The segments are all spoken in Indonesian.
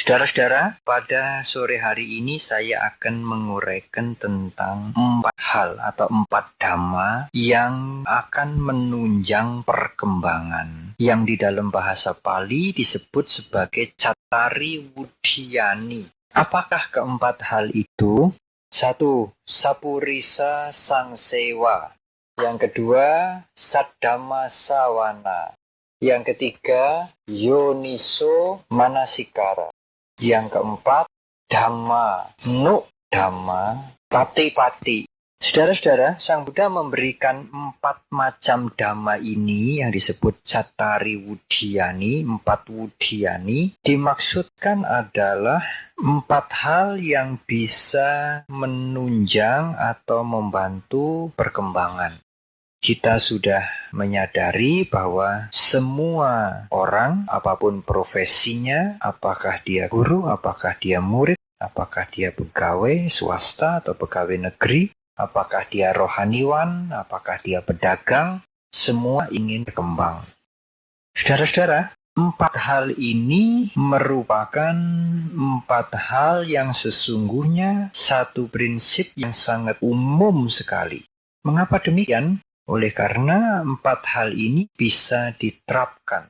Saudara-saudara, pada sore hari ini saya akan menguraikan tentang 4 hal atau 4 dhamma yang akan menunjang perkembangan, yang di dalam bahasa Pali disebut sebagai Cattari Wuddhiyani. Apakah keempat hal itu? 1. Sapurisa Sangsewa. Yang kedua, Saddhamma Sawana. Yang ketiga, Yoniso Manasikara. Yang keempat, Dhamma Nuk Dhamma Pati-pati. Saudara-saudara, Sang Buddha memberikan 4 macam dhamma ini yang disebut Cattari Wuddhiyani, 4 Wuddhiyani, dimaksudkan adalah 4 hal yang bisa menunjang atau membantu perkembangan. Kita sudah menyadari bahwa semua orang, apapun profesinya, apakah dia guru, apakah dia murid, apakah dia pegawai swasta atau pegawai negeri, apakah dia rohaniwan, apakah dia pedagang, semua ingin berkembang. Saudara-saudara, 4 hal ini merupakan 4 hal yang sesungguhnya satu prinsip yang sangat umum sekali. Mengapa demikian? Oleh karena 4 hal ini bisa diterapkan,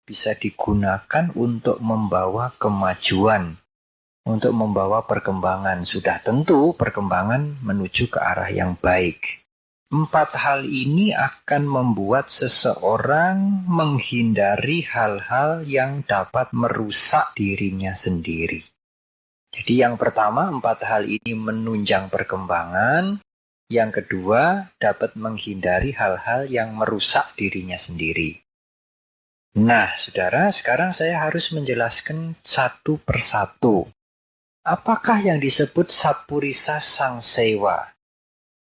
bisa digunakan untuk membawa kemajuan, untuk membawa perkembangan. Sudah tentu perkembangan menuju ke arah yang baik. 4 hal ini akan membuat seseorang menghindari hal-hal yang dapat merusak dirinya sendiri. Jadi yang pertama, 4 hal ini menunjang perkembangan. Yang kedua, dapat menghindari hal-hal yang merusak dirinya sendiri. Nah, saudara, sekarang saya harus menjelaskan satu persatu. Apakah yang disebut Sapurisa Sangsewa?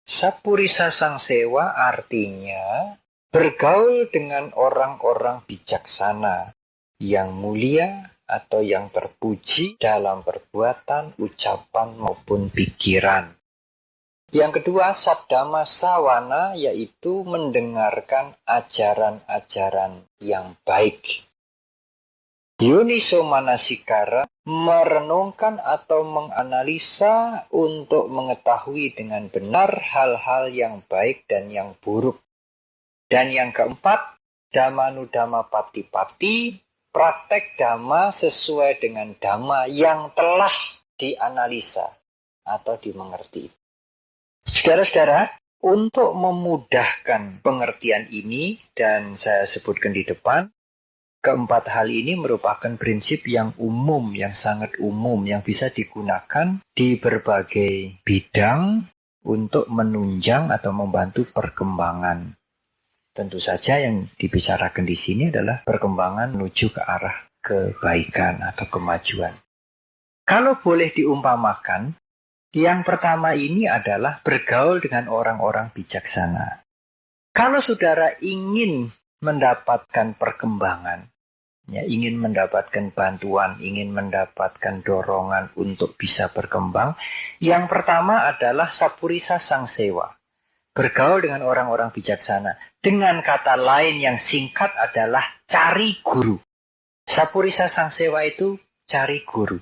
Sapurisa Sangsewa artinya bergaul dengan orang-orang bijaksana, yang mulia atau yang terpuji dalam perbuatan, ucapan, maupun pikiran. Yang kedua, Saddhamma Sawana, yaitu mendengarkan ajaran-ajaran yang baik. Yoniso Manasikara, merenungkan atau menganalisa untuk mengetahui dengan benar hal-hal yang baik dan yang buruk. Dan yang keempat, Dhammanudhamma Pati-pati, praktek dhamma sesuai dengan dhamma yang telah dianalisa atau dimengerti. Saudara-saudara, untuk memudahkan pengertian ini, dan saya sebutkan di depan, keempat hal ini merupakan prinsip yang umum, yang sangat umum, yang bisa digunakan di berbagai bidang untuk menunjang atau membantu perkembangan. Tentu saja yang dibicarakan di sini adalah perkembangan menuju ke arah kebaikan atau kemajuan. Kalau boleh diumpamakan, yang pertama ini adalah bergaul dengan orang-orang bijaksana. Kalau saudara ingin mendapatkan perkembangan, ingin mendapatkan bantuan, ingin mendapatkan dorongan untuk bisa berkembang, yang pertama adalah Sapurisa Sangsewa. Bergaul dengan orang-orang bijaksana. Dengan kata lain yang singkat adalah cari guru. Sapurisa Sangsewa itu cari guru.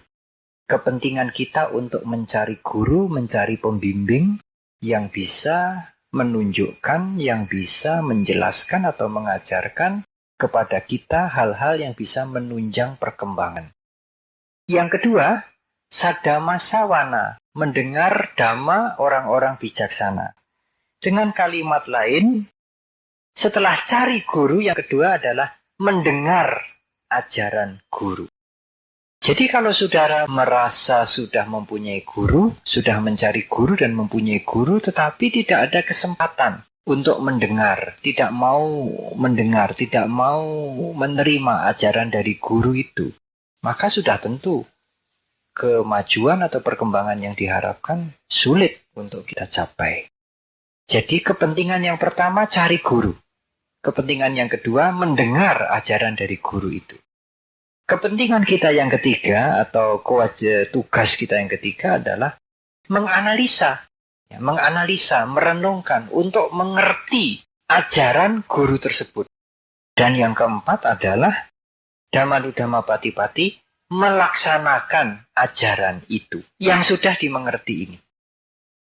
Kepentingan kita untuk mencari guru, mencari pembimbing yang bisa menunjukkan, yang bisa menjelaskan atau mengajarkan kepada kita hal-hal yang bisa menunjang perkembangan. Yang kedua, Saddhamma Sawana, mendengar dhamma orang-orang bijaksana. Dengan kalimat lain, setelah cari guru, yang kedua adalah mendengar ajaran guru. Jadi kalau saudara merasa sudah mempunyai guru, sudah mencari guru dan mempunyai guru, tetapi tidak ada kesempatan untuk mendengar, tidak mau mendengar, tidak mau menerima ajaran dari guru itu, maka sudah tentu kemajuan atau perkembangan yang diharapkan sulit untuk kita capai. Jadi kepentingan yang pertama cari guru. Kepentingan yang kedua mendengar ajaran dari guru itu. Kepentingan kita yang ketiga atau tugas kita yang ketiga adalah menganalisa, merenungkan untuk mengerti ajaran guru tersebut. Dan yang keempat adalah Dhammanudhamma Pati-pati, melaksanakan ajaran itu yang sudah dimengerti ini.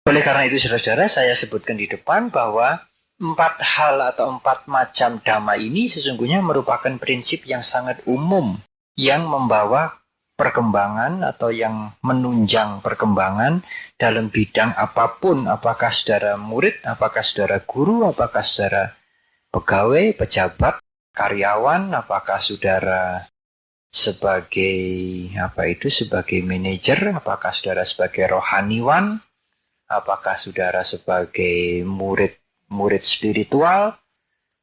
Oleh karena itu, saudara-saudara, saya sebutkan di depan bahwa 4 hal atau 4 macam dhamma ini sesungguhnya merupakan prinsip yang sangat umum yang membawa perkembangan atau yang menunjang perkembangan dalam bidang apapun, apakah saudara murid, apakah saudara guru, apakah saudara pegawai, pejabat, karyawan, apakah saudara sebagai sebagai manajer, apakah saudara sebagai rohaniwan, apakah saudara sebagai murid spiritual.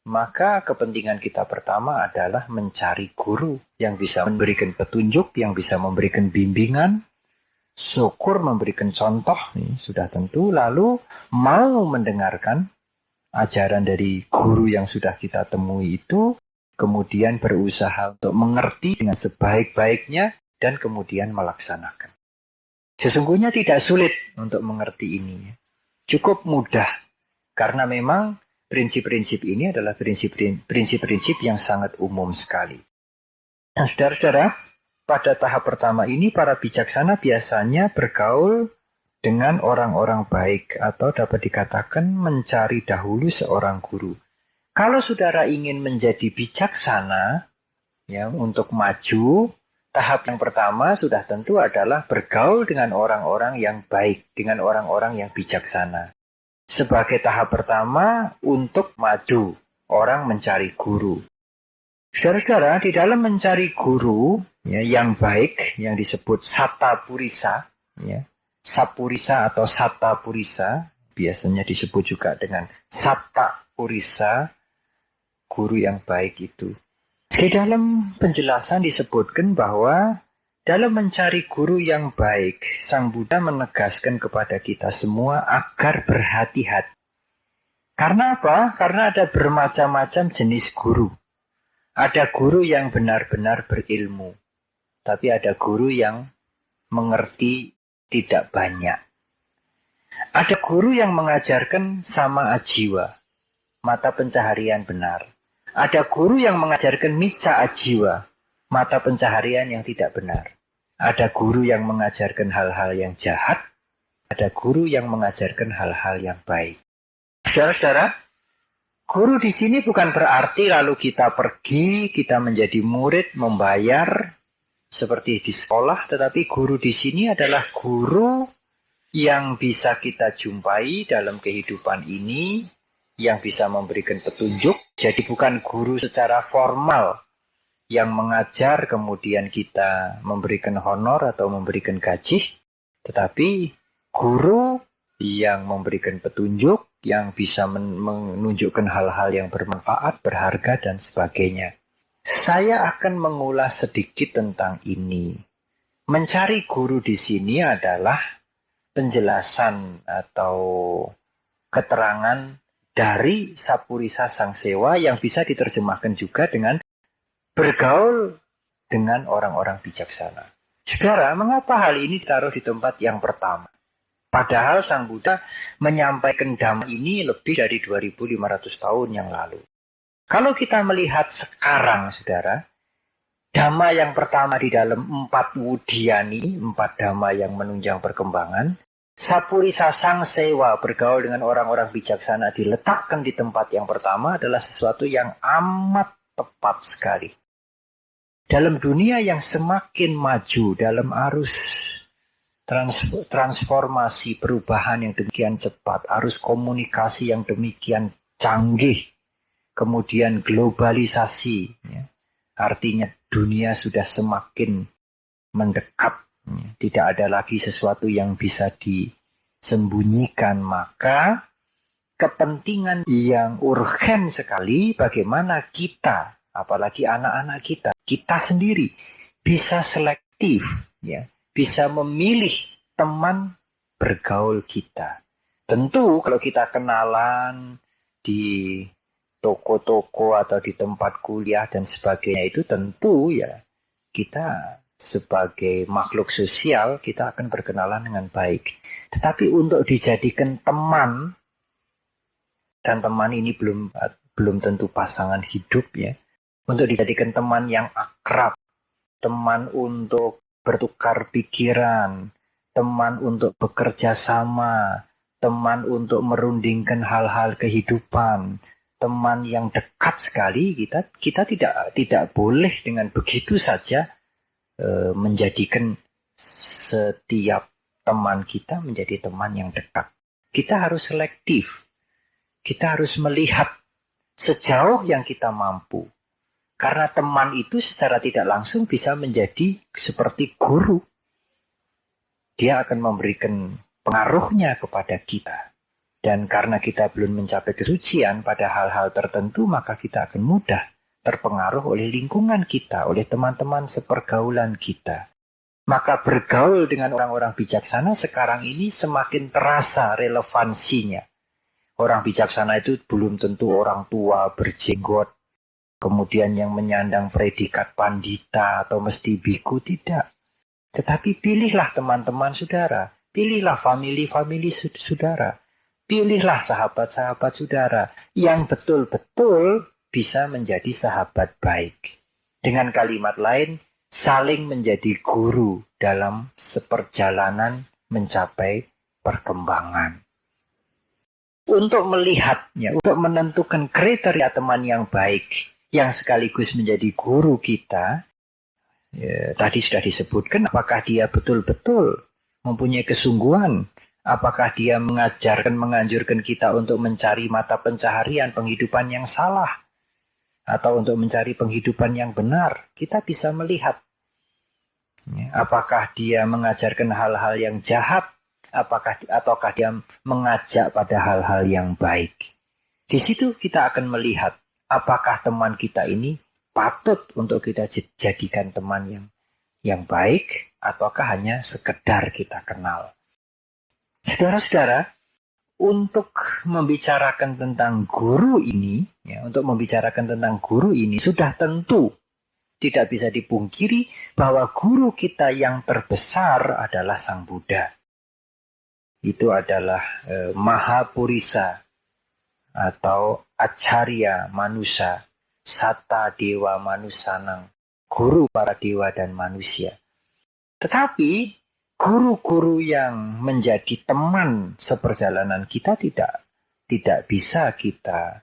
Maka kepentingan kita pertama adalah mencari guru yang bisa memberikan petunjuk, yang bisa memberikan bimbingan, syukur memberikan contoh, sudah tentu, lalu mau mendengarkan ajaran dari guru yang sudah kita temui itu, kemudian berusaha untuk mengerti dengan sebaik-baiknya, dan kemudian melaksanakan. Sesungguhnya tidak sulit untuk mengerti ini. Cukup mudah, karena memang prinsip-prinsip ini adalah prinsip-prinsip yang sangat umum sekali. Nah, saudara-saudara, pada tahap pertama ini para bijaksana biasanya bergaul dengan orang-orang baik atau dapat dikatakan mencari dahulu seorang guru. Kalau saudara ingin menjadi bijaksana, ya, untuk maju, tahap yang pertama sudah tentu adalah bergaul dengan orang-orang yang baik, dengan orang-orang yang bijaksana. Sebagai tahap pertama untuk maju, orang mencari guru. Saudara-saudara, di dalam mencari guru ya, yang baik, yang disebut Sattapurisa, ya, Sapurisa atau Sattapurisa, biasanya disebut juga dengan Sattapurisa, guru yang baik itu. Di dalam penjelasan disebutkan bahwa dalam mencari guru yang baik, Sang Buddha menegaskan kepada kita semua agar berhati-hati. Karena apa? Karena ada bermacam-macam jenis guru. Ada guru yang benar-benar berilmu, tapi ada guru yang mengerti tidak banyak. Ada guru yang mengajarkan sama ajiwa, mata pencaharian benar. Ada guru yang mengajarkan mica ajiwa, mata pencaharian yang tidak benar. Ada guru yang mengajarkan hal-hal yang jahat, ada guru yang mengajarkan hal-hal yang baik. Saudara-saudara, guru di sini bukan berarti lalu kita pergi, kita menjadi murid, membayar seperti di sekolah, tetapi guru di sini adalah guru yang bisa kita jumpai dalam kehidupan ini, yang bisa memberikan petunjuk. Jadi bukan guru secara formal yang mengajar kemudian kita memberikan honor atau memberikan gaji, tetapi guru yang memberikan petunjuk, yang bisa menunjukkan hal-hal yang bermanfaat, berharga, dan sebagainya. Saya akan mengulas sedikit tentang ini. Mencari guru di sini adalah penjelasan atau keterangan dari Sapurisa Sangsewa yang bisa diterjemahkan juga dengan bergaul dengan orang-orang bijaksana. Saudara, mengapa hal ini ditaruh di tempat yang pertama? Padahal Sang Buddha menyampaikan dhamma ini lebih dari 2500 tahun yang lalu. Kalau kita melihat sekarang, saudara, dhamma yang pertama di dalam 4 wudyani, 4 dhamma yang menunjang perkembangan, Sapurisa Sangsewa bergaul dengan orang-orang bijaksana diletakkan di tempat yang pertama adalah sesuatu yang amat tepat sekali. Dalam dunia yang semakin maju, dalam arus transformasi perubahan yang demikian cepat, arus komunikasi yang demikian canggih, kemudian globalisasi, ya, artinya dunia sudah semakin mendekat, ya, tidak ada lagi sesuatu yang bisa disembunyikan, maka kepentingan yang urgen sekali bagaimana kita, apalagi anak-anak kita sendiri bisa selektif, ya, bisa memilih teman bergaul kita. Tentu kalau kita kenalan di toko-toko atau di tempat kuliah dan sebagainya, itu tentu ya kita sebagai makhluk sosial kita akan berkenalan dengan baik. Tetapi untuk dijadikan teman, dan teman ini belum tentu pasangan hidup, ya, untuk dijadikan teman yang akrab, teman untuk bertukar pikiran, teman untuk bekerja sama, teman untuk merundingkan hal-hal kehidupan, teman yang dekat sekali. Kita tidak boleh dengan begitu saja menjadikan setiap teman kita menjadi teman yang dekat. Kita harus selektif. Kita harus melihat sejauh yang kita mampu. Karena teman itu secara tidak langsung bisa menjadi seperti guru. Dia akan memberikan pengaruhnya kepada kita. Dan karena kita belum mencapai kesucian pada hal-hal tertentu, maka kita akan mudah terpengaruh oleh lingkungan kita, oleh teman-teman sepergaulan kita. Maka bergaul dengan orang-orang bijaksana sekarang ini semakin terasa relevansinya. Orang bijaksana itu belum tentu orang tua berjenggot, kemudian yang menyandang predikat pandita atau mesti biku, tidak. Tetapi pilihlah teman-teman saudara, pilihlah famili-famili saudara, pilihlah sahabat-sahabat saudara yang betul-betul bisa menjadi sahabat baik. Dengan kalimat lain, saling menjadi guru dalam seperjalanan mencapai perkembangan. Untuk melihatnya, untuk menentukan kriteria teman yang baik, yang sekaligus menjadi guru kita, tadi sudah disebutkan apakah dia betul-betul mempunyai kesungguhan, apakah dia menganjurkan kita untuk mencari mata pencaharian penghidupan yang salah, atau untuk mencari penghidupan yang benar. Kita bisa melihat apakah dia mengajarkan hal-hal yang jahat, ataukah dia mengajak pada hal-hal yang baik. Di situ kita akan melihat apakah teman kita ini patut untuk kita jadikan teman yang baik, ataukah hanya sekedar kita kenal. Saudara-saudara, untuk membicarakan tentang guru ini, sudah tentu tidak bisa dipungkiri bahwa guru kita yang terbesar adalah Sang Buddha. Itu adalah Mahapurisa atau Acarya Manusa, Sata Dewa Manusanang, guru para dewa dan manusia. Tetapi guru-guru yang menjadi teman seperjalanan kita tidak bisa kita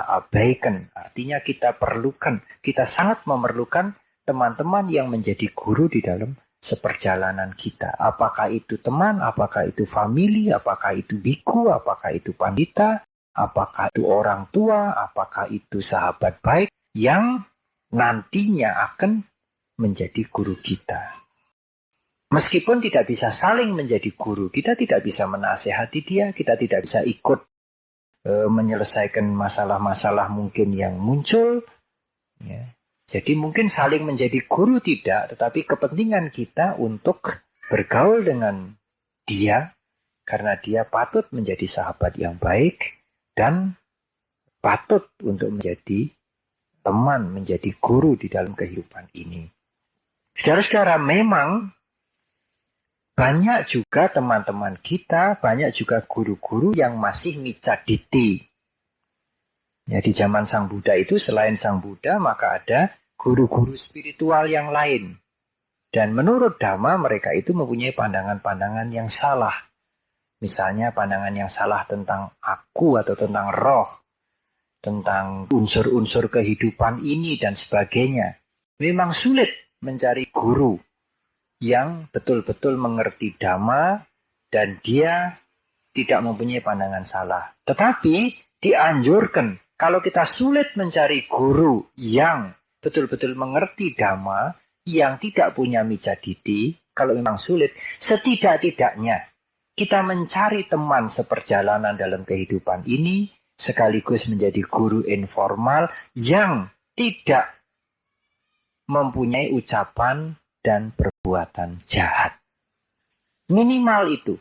abaikan. Artinya kita sangat memerlukan teman-teman yang menjadi guru di dalam seperjalanan kita. Apakah itu teman, apakah itu famili, apakah itu biku, apakah itu pandita, apakah itu orang tua, apakah itu sahabat baik yang nantinya akan menjadi guru kita. Meskipun tidak bisa saling menjadi guru, kita tidak bisa menasehati dia, kita tidak bisa ikut menyelesaikan masalah-masalah mungkin yang muncul. Ya. Jadi mungkin saling menjadi guru tidak, tetapi kepentingan kita untuk bergaul dengan dia, karena dia patut menjadi sahabat yang baik, dan patut untuk menjadi teman, menjadi guru di dalam kehidupan ini. Saudara-saudara, memang banyak juga teman-teman kita, banyak juga guru-guru yang masih micaditi. Ya, di zaman Sang Buddha itu selain Sang Buddha maka ada guru-guru spiritual yang lain. Dan menurut Dhamma mereka itu mempunyai pandangan-pandangan yang salah. Misalnya pandangan yang salah tentang aku atau tentang roh, tentang unsur-unsur kehidupan ini dan sebagainya. Memang sulit mencari guru yang betul-betul mengerti Dhamma dan dia tidak mempunyai pandangan salah. Tetapi dianjurkan kalau kita sulit mencari guru yang betul-betul mengerti Dhamma, yang tidak punya micaditi, kalau memang sulit, setidak-tidaknya kita mencari teman seperjalanan dalam kehidupan ini, sekaligus menjadi guru informal yang tidak mempunyai ucapan dan perbuatan jahat. Minimal itu.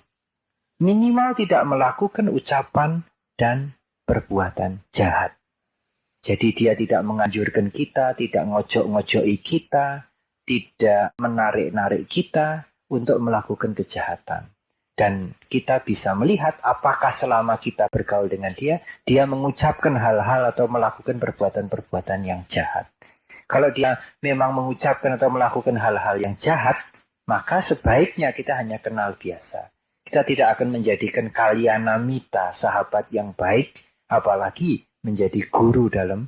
Minimal tidak melakukan ucapan dan perbuatan jahat. Jadi dia tidak menganjurkan kita, tidak ngojok-ngojoki kita, tidak menarik-narik kita untuk melakukan kejahatan. Dan kita bisa melihat apakah selama kita bergaul dengan dia mengucapkan hal-hal atau melakukan perbuatan-perbuatan yang jahat. Kalau dia memang mengucapkan atau melakukan hal-hal yang jahat, maka sebaiknya kita hanya kenal biasa. Kita tidak akan menjadikan kalyanamita, sahabat yang baik, apalagi menjadi guru dalam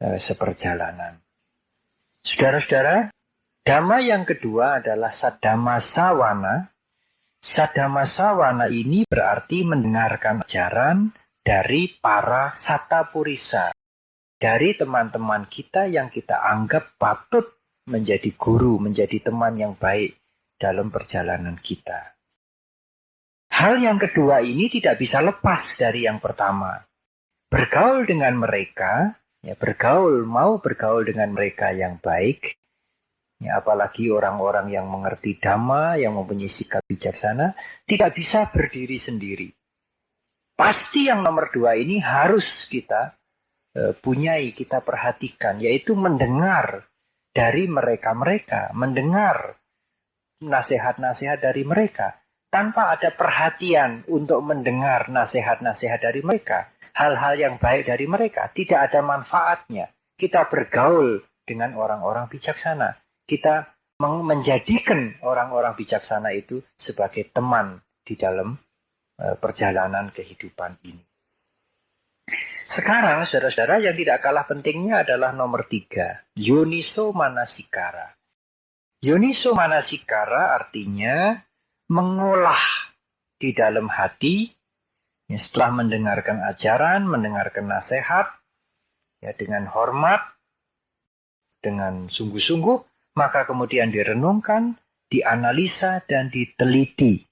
seperjalanan. Saudara-saudara, dhamma yang kedua adalah saddhamma sawana. Saddhamma sawana ini berarti mendengarkan ajaran dari para satapurisa, dari teman-teman kita yang kita anggap patut menjadi guru, menjadi teman yang baik dalam perjalanan kita. Hal yang kedua ini tidak bisa lepas dari yang pertama. Bergaul dengan mereka, mau bergaul dengan mereka yang baik, apalagi orang-orang yang mengerti dhamma, yang mempunyai sikap bijaksana, tidak bisa berdiri sendiri. Pasti yang nomor 2 ini harus kita punyai, kita perhatikan, yaitu mendengar dari mereka-mereka, mendengar nasihat-nasihat dari mereka, tanpa ada perhatian untuk mendengar nasihat-nasihat dari mereka, hal-hal yang baik dari mereka, tidak ada manfaatnya. Kita bergaul dengan orang-orang bijaksana. Kita menjadikan orang-orang bijaksana itu sebagai teman di dalam perjalanan kehidupan ini. Sekarang, saudara-saudara, yang tidak kalah pentingnya adalah nomor 3, yoniso manasikara. Yoniso manasikara artinya mengolah di dalam hati, setelah mendengarkan ajaran, mendengarkan nasihat, dengan hormat, dengan sungguh-sungguh, maka kemudian direnungkan, dianalisa, dan diteliti.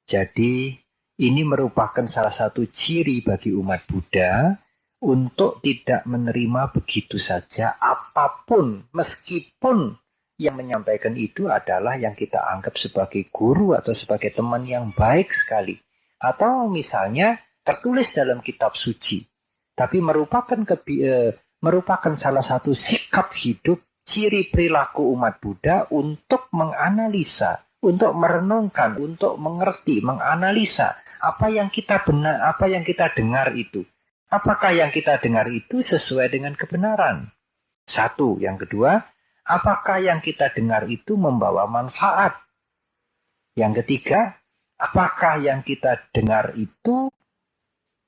Jadi ini merupakan salah satu ciri bagi umat Buddha untuk tidak menerima begitu saja apapun, meskipun yang menyampaikan itu adalah yang kita anggap sebagai guru atau sebagai teman yang baik sekali. Atau misalnya tertulis dalam kitab suci, tapi merupakan salah satu sikap hidup, ciri perilaku umat Buddha untuk menganalisa, untuk merenungkan, untuk mengerti, menganalisa apa yang kita dengar itu. Apakah yang kita dengar itu sesuai dengan kebenaran? Satu. Yang kedua, apakah yang kita dengar itu membawa manfaat? Yang ketiga, apakah yang kita dengar itu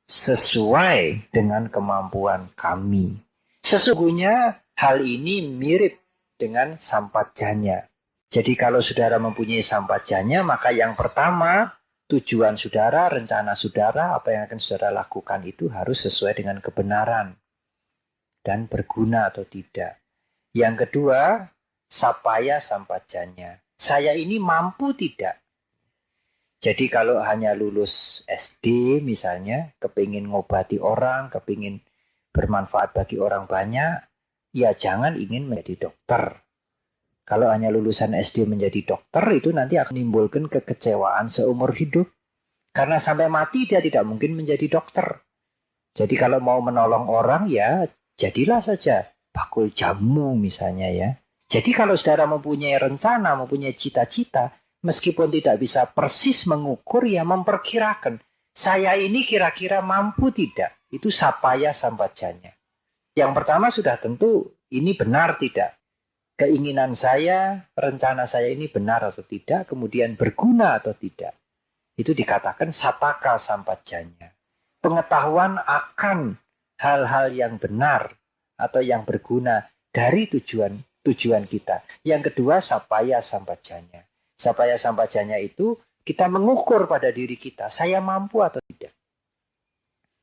sesuai dengan kemampuan kami? Sesungguhnya hal ini mirip dengan sampajanya. Jadi kalau saudara mempunyai sampajanya, maka yang pertama, tujuan saudara, rencana saudara, apa yang akan saudara lakukan itu harus sesuai dengan kebenaran dan berguna atau tidak. Yang kedua, sapaya sampajanya. Saya ini mampu tidak? Jadi kalau hanya lulus SD misalnya, kepingin ngobati orang, kepingin bermanfaat bagi orang banyak, ya jangan ingin menjadi dokter. Kalau hanya lulusan SD menjadi dokter, itu nanti akan menimbulkan kekecewaan seumur hidup. Karena sampai mati dia tidak mungkin menjadi dokter. Jadi kalau mau menolong orang, ya jadilah saja bakul jamu misalnya ya. Jadi kalau saudara mempunyai rencana, mempunyai cita-cita, meskipun tidak bisa persis mengukur, ya memperkirakan. Saya ini kira-kira mampu tidak? Itu sapaya sampajanya. Yang pertama sudah tentu ini benar tidak? Keinginan saya, rencana saya ini benar atau tidak, kemudian berguna atau tidak. Itu dikatakan sataka sampajanya. Pengetahuan akan hal-hal yang benar atau yang berguna dari tujuan kita. Yang kedua, sapaya sampajanya. Sapaya sampajanya itu kita mengukur pada diri kita, saya mampu atau tidak.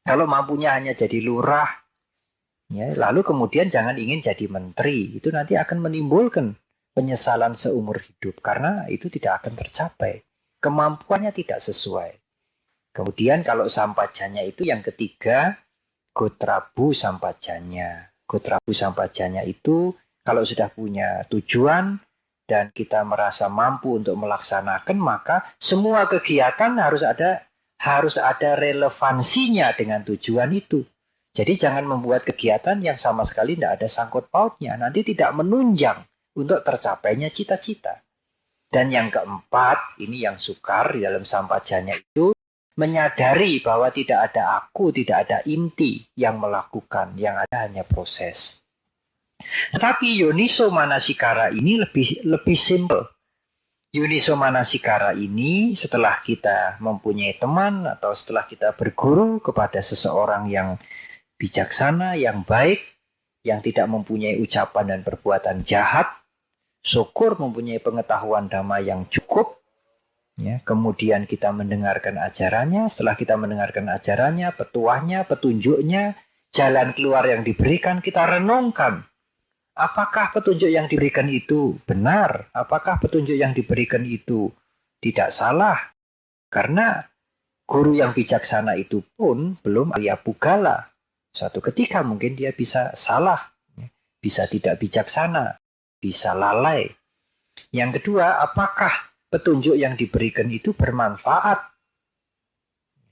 Kalau mampunya hanya jadi lurah, ya, lalu kemudian jangan ingin jadi menteri. Itu nanti akan menimbulkan penyesalan seumur hidup karena itu tidak akan tercapai. Kemampuannya tidak sesuai. Kemudian kalau sampajanya itu yang ketiga, gotrabu sampajanya. Gotrabu sampajanya itu kalau sudah punya tujuan dan kita merasa mampu untuk melaksanakan, maka semua kegiatan harus ada relevansinya dengan tujuan itu. Jadi jangan membuat kegiatan yang sama sekali tidak ada sangkut pautnya. Nanti tidak menunjang untuk tercapainya cita-cita. Dan yang keempat, ini yang sukar di dalam sampajanya itu, menyadari bahwa tidak ada aku, tidak ada inti yang melakukan. Yang ada hanya proses. Tetapi yoniso manasikara ini lebih simple. Yoniso manasikara ini setelah kita mempunyai teman atau setelah kita berguru kepada seseorang yang bijaksana, yang baik, yang tidak mempunyai ucapan dan perbuatan jahat, syukur mempunyai pengetahuan dhamma yang cukup, ya, kemudian kita mendengarkan ajarannya, setelah kita mendengarkan ajarannya, petuahnya, petunjuknya, jalan keluar yang diberikan, kita renungkan. Apakah petunjuk yang diberikan itu benar? Apakah petunjuk yang diberikan itu tidak salah? Karena guru yang bijaksana itu pun belum Arya Pugala. Suatu ketika mungkin dia bisa salah, bisa tidak bijaksana, bisa lalai. Yang kedua, apakah petunjuk yang diberikan itu bermanfaat?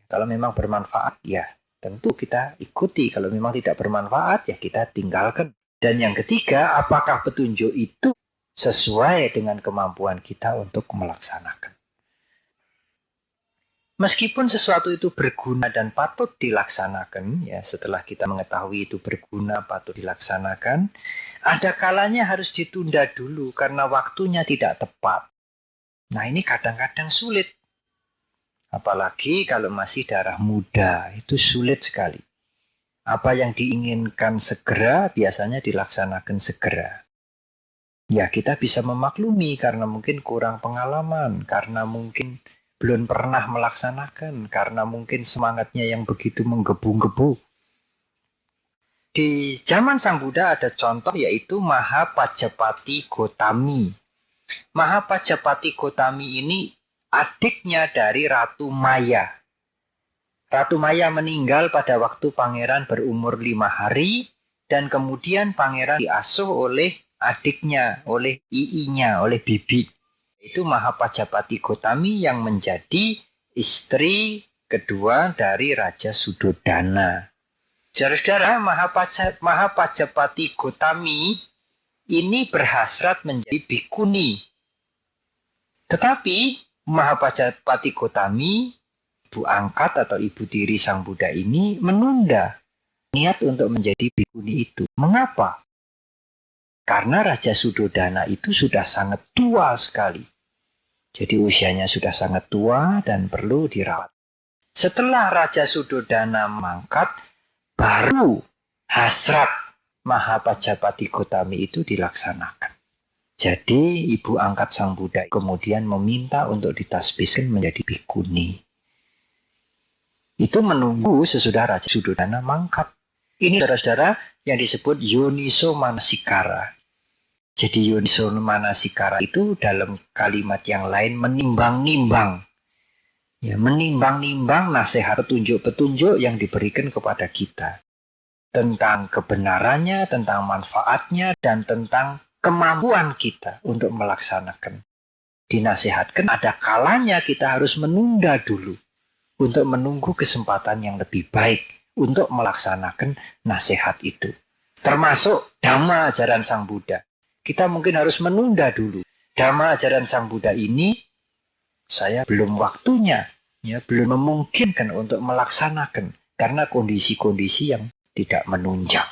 Kalau memang bermanfaat, ya tentu kita ikuti. Kalau memang tidak bermanfaat, ya kita tinggalkan. Dan yang ketiga, apakah petunjuk itu sesuai dengan kemampuan kita untuk melaksanakan. Meskipun sesuatu itu berguna dan patut dilaksanakan, ya setelah kita mengetahui itu berguna, patut dilaksanakan, ada kalanya harus ditunda dulu karena waktunya tidak tepat. Nah ini kadang-kadang sulit. Apalagi kalau masih darah muda, itu sulit sekali. Apa yang diinginkan segera biasanya dilaksanakan segera. Ya kita bisa memaklumi karena mungkin kurang pengalaman, karena mungkin belum pernah melaksanakan, karena mungkin semangatnya yang begitu menggebu-gebu. Di zaman Sang Buddha ada contoh yaitu Mahapajapati Gotami. Mahapajapati Gotami ini adiknya dari Ratu Maya. Ratu Maya meninggal pada waktu pangeran berumur 5 hari dan kemudian pangeran diasuh oleh adiknya, oleh iinya, oleh bibi. Itu Mahapajapati Gotami yang menjadi istri kedua dari Raja Sudodana. Saudara-saudara, Mahapajapati Gotami ini berhasrat menjadi bhikkhuni. Tetapi Mahapajapati Gotami, ibu angkat atau ibu tiri Sang Buddha ini menunda niat untuk menjadi bhikkhuni itu. Mengapa? Karena Raja Sudodana itu sudah sangat tua sekali. Jadi usianya sudah sangat tua dan perlu dirawat. Setelah Raja Sudodana mangkat, baru hasrat Mahapajapati Gotami itu dilaksanakan. Jadi ibu angkat Sang Buddha kemudian meminta untuk ditasbihkan menjadi bhikkhuni. Itu menunggu sesudah Raja Sudodana mangkat. Ini saudara-saudara yang disebut yoniso manasikara. Jadi yoniso manasikara itu dalam kalimat yang lain menimbang-nimbang. Ya, menimbang-nimbang nasihat petunjuk-petunjuk yang diberikan kepada kita. Tentang kebenarannya, tentang manfaatnya, dan tentang kemampuan kita untuk melaksanakan. Dinasihatkan ada kalanya kita harus menunda dulu. Untuk menunggu kesempatan yang lebih baik untuk melaksanakan nasihat itu. Termasuk Dhamma ajaran Sang Buddha. Kita mungkin harus menunda dulu. Dhamma ajaran Sang Buddha ini, saya belum waktunya, ya, belum memungkinkan untuk melaksanakan. Karena kondisi-kondisi yang tidak menunjang.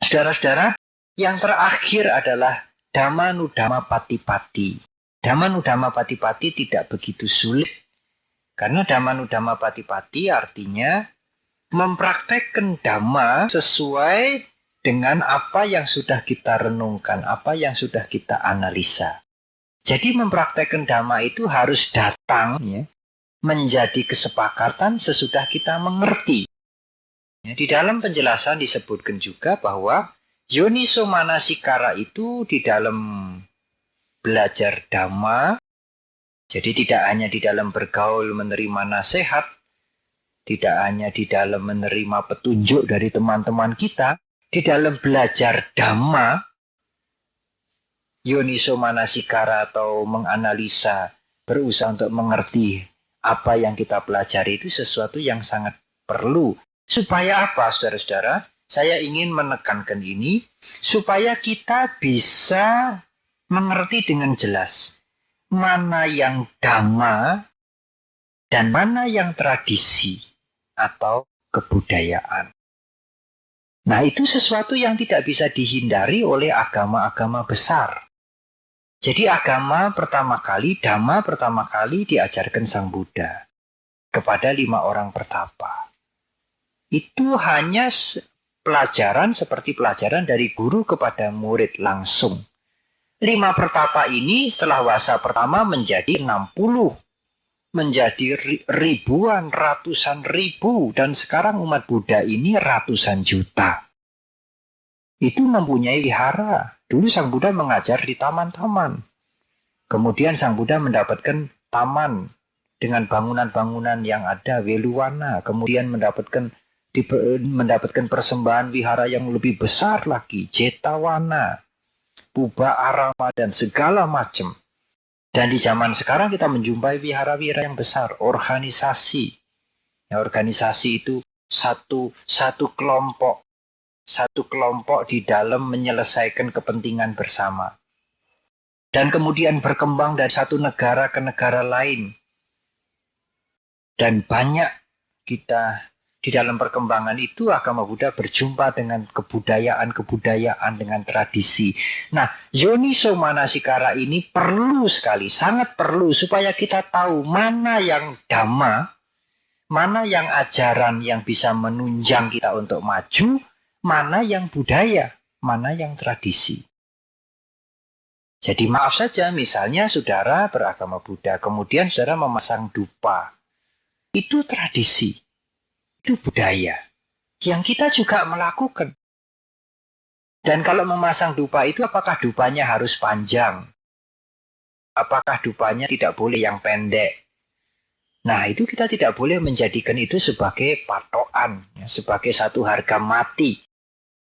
Saudara-saudara, yang terakhir adalah Dhammanudhamma Patipati. Dhammanudhamma Patipati tidak begitu sulit. Karena Dhammanudhamma Patipati artinya mempraktekkan Dhamma sesuai dengan apa yang sudah kita renungkan, apa yang sudah kita analisa. Jadi mempraktekkan Dhamma itu harus datang, ya, menjadi kesepakatan sesudah kita mengerti. Ya, di dalam penjelasan disebutkan juga bahwa yoniso manasikara itu di dalam belajar Dhamma, jadi tidak hanya di dalam bergaul menerima nasihat, tidak hanya di dalam menerima petunjuk dari teman-teman kita, di dalam belajar Dhamma, yoniso manasikara atau menganalisa, berusaha untuk mengerti apa yang kita pelajari itu sesuatu yang sangat perlu. Supaya apa, saudara-saudara? Saya ingin menekankan ini, supaya kita bisa mengerti dengan jelas mana yang Dhamma dan mana yang tradisi atau kebudayaan. Nah, itu sesuatu yang tidak bisa dihindari oleh agama-agama besar. Jadi Dhamma pertama kali diajarkan Sang Buddha kepada 5 orang pertapa. Itu hanya pelajaran seperti pelajaran dari guru kepada murid langsung. 5 pertapa ini setelah wasa pertama menjadi 60, menjadi ribuan, ratusan ribu, dan sekarang umat Buddha ini ratusan juta. Itu mempunyai wihara. Dulu Sang Buddha mengajar di taman-taman. Kemudian Sang Buddha mendapatkan taman dengan bangunan-bangunan yang ada, Weluwana. Kemudian mendapatkan persembahan wihara yang lebih besar lagi, Jetawana, Puba Arama, dan segala macam. Dan di zaman sekarang kita menjumpai wihara-wihara yang besar, organisasi. Ya, organisasi itu satu kelompok di dalam menyelesaikan kepentingan bersama. Dan kemudian berkembang dari satu negara ke negara lain. Dan banyak kita di dalam perkembangan itu agama Buddha berjumpa dengan kebudayaan, dengan tradisi. Nah, Yoniso Manasikara ini perlu sekali, sangat perlu supaya kita tahu mana yang Dhamma, mana yang ajaran yang bisa menunjang kita untuk maju, mana yang budaya, mana yang tradisi. Jadi maaf saja, misalnya saudara beragama Buddha, kemudian saudara memasang dupa. Itu tradisi, itu budaya yang kita juga melakukan. Dan kalau memasang dupa itu, apakah dupanya harus panjang? Apakah dupanya tidak boleh yang pendek? Nah, itu kita tidak boleh menjadikan itu sebagai patokan, ya, sebagai satu harga mati.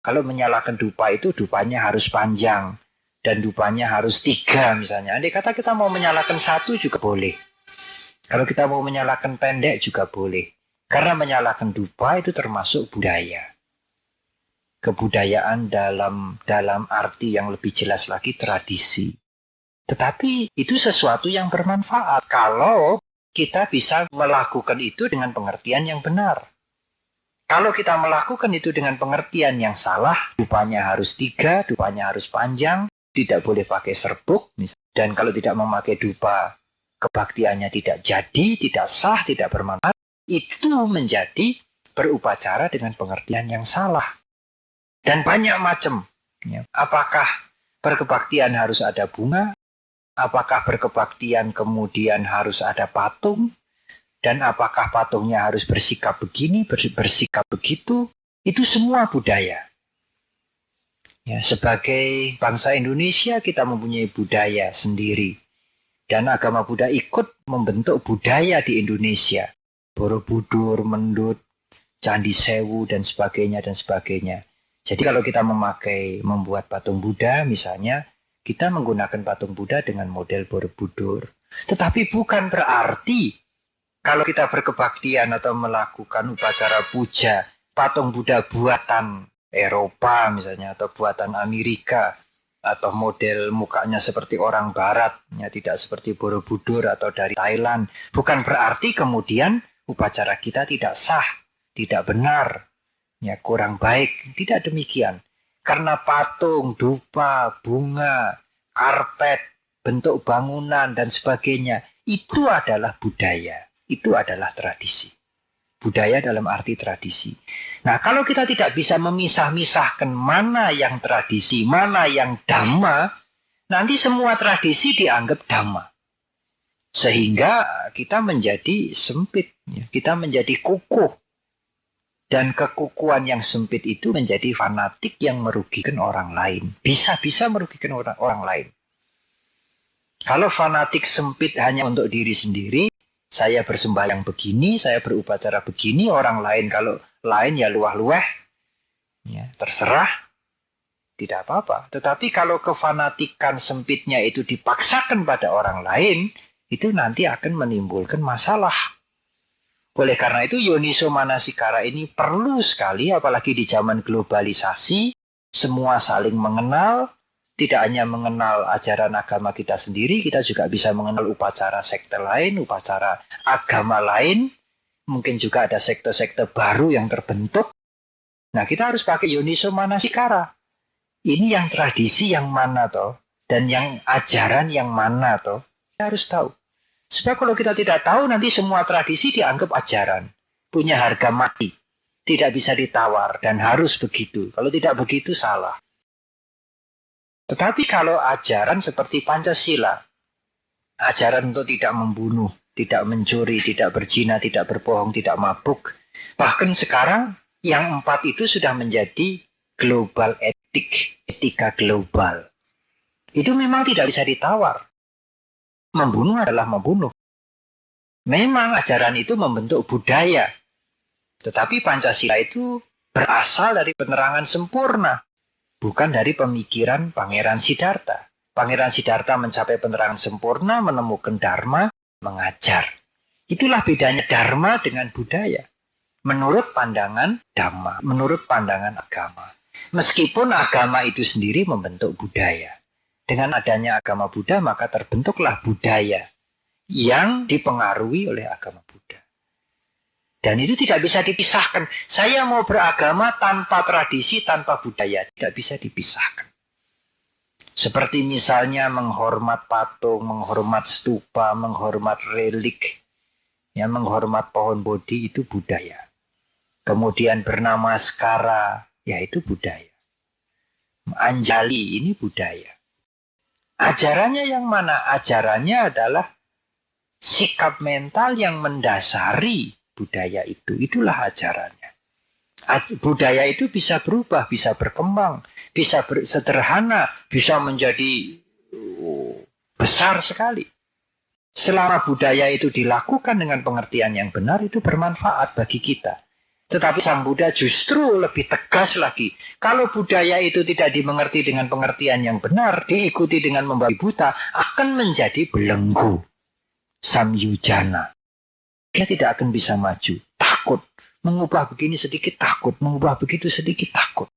Kalau menyalakan dupa itu, dupanya harus panjang. Dan dupanya harus 3 misalnya. Andai kata kita mau menyalakan 1 juga boleh. Kalau kita mau menyalakan pendek juga boleh. Karena menyalakan dupa itu termasuk budaya. Kebudayaan dalam arti yang lebih jelas lagi tradisi. Tetapi itu sesuatu yang bermanfaat kalau kita bisa melakukan itu dengan pengertian yang benar. Kalau kita melakukan itu dengan pengertian yang salah, dupanya harus 3, dupanya harus panjang, tidak boleh pakai serbuk, dan kalau tidak memakai dupa, kebaktiannya tidak jadi, tidak sah, tidak bermanfaat, itu menjadi berupacara dengan pengertian yang salah. Dan banyak macam. Apakah berkebaktian harus ada bunga? Apakah berkebaktian kemudian harus ada patung? Dan apakah patungnya harus bersikap begini, bersikap begitu? Itu semua budaya. Ya, sebagai bangsa Indonesia kita mempunyai budaya sendiri. Dan agama Buddha ikut membentuk budaya di Indonesia. Borobudur, Mendut, Candi Sewu, dan sebagainya, dan sebagainya. Jadi kalau kita membuat patung Buddha misalnya, kita menggunakan patung Buddha dengan model Borobudur. Tetapi bukan berarti kalau kita berkebaktian atau melakukan upacara puja, patung Buddha buatan Eropa misalnya, atau buatan Amerika, atau model mukanya seperti orang Barat, ya, tidak seperti Borobudur atau dari Thailand. Bukan berarti kemudian upacara kita tidak sah, tidak benar, ya, kurang baik. Tidak demikian. Karena patung, dupa, bunga, karpet, bentuk bangunan, dan sebagainya, itu adalah budaya. Itu adalah tradisi. Budaya dalam arti tradisi. Nah, kalau kita tidak bisa memisah-misahkan mana yang tradisi, mana yang Dhamma, nanti semua tradisi dianggap Dhamma. Sehingga kita menjadi sempit, kita menjadi kukuh. Dan kekukuhan yang sempit itu menjadi fanatik yang merugikan orang lain. Bisa-bisa merugikan orang lain. Kalau fanatik sempit hanya untuk diri sendiri, saya bersembahyang begini, saya berupacara begini, orang lain kalau lain ya luah-luah, ya, terserah, tidak apa-apa. Tetapi kalau kefanatikan sempitnya itu dipaksakan pada orang lain, itu nanti akan menimbulkan masalah. Oleh karena itu Yoniso Manasikara ini perlu sekali, apalagi di zaman globalisasi, semua saling mengenal. Tidak hanya mengenal ajaran agama kita sendiri, kita juga bisa mengenal upacara sekte lain, upacara agama lain. Mungkin juga ada sekte-sekte baru yang terbentuk. Nah, kita harus pakai Yoniso Manasikara. Ini yang tradisi yang mana toh, dan yang ajaran yang mana toh, kita harus tahu. Sebab kalau kita tidak tahu, nanti semua tradisi dianggap ajaran, punya harga mati, tidak bisa ditawar, dan harus begitu. Kalau tidak begitu, salah. Tetapi kalau ajaran seperti Pancasila, ajaran untuk tidak membunuh, tidak mencuri, tidak berzina, tidak berbohong, tidak mabuk, bahkan sekarang yang 4 itu sudah menjadi global etik, etika global. Itu memang tidak bisa ditawar. Membunuh adalah membunuh. Memang ajaran itu membentuk budaya. Tetapi Pancasila itu berasal dari penerangan sempurna, bukan dari pemikiran Pangeran Siddhartha. Pangeran Siddhartha mencapai penerangan sempurna, menemukan Dharma, mengajar. Itulah bedanya Dharma dengan budaya. Menurut pandangan Dhamma, menurut pandangan agama. Meskipun agama itu sendiri membentuk budaya. Dengan adanya agama Buddha, maka terbentuklah budaya yang dipengaruhi oleh agama Buddha. Dan itu tidak bisa dipisahkan. Saya mau beragama tanpa tradisi, tanpa budaya. Tidak bisa dipisahkan. Seperti misalnya menghormat patung, menghormat stupa, menghormat relik, ya, menghormat pohon bodhi, itu budaya. Kemudian bernama skara, yaitu budaya. Anjali, ini budaya. Ajarannya yang mana? Ajarannya adalah sikap mental yang mendasari budaya itu. Itulah ajarannya. Budaya itu bisa berubah, bisa berkembang, bisa sederhana, bisa menjadi besar sekali. Selama budaya itu dilakukan dengan pengertian yang benar, itu bermanfaat bagi kita. Tetapi Sang Buddha justru lebih tegas lagi. Kalau budaya itu tidak dimengerti dengan pengertian yang benar, diikuti dengan membabi buta, akan menjadi belenggu. Samyujana. Dia tidak akan bisa maju. Takut. Mengubah begini sedikit takut. Mengubah begitu sedikit takut.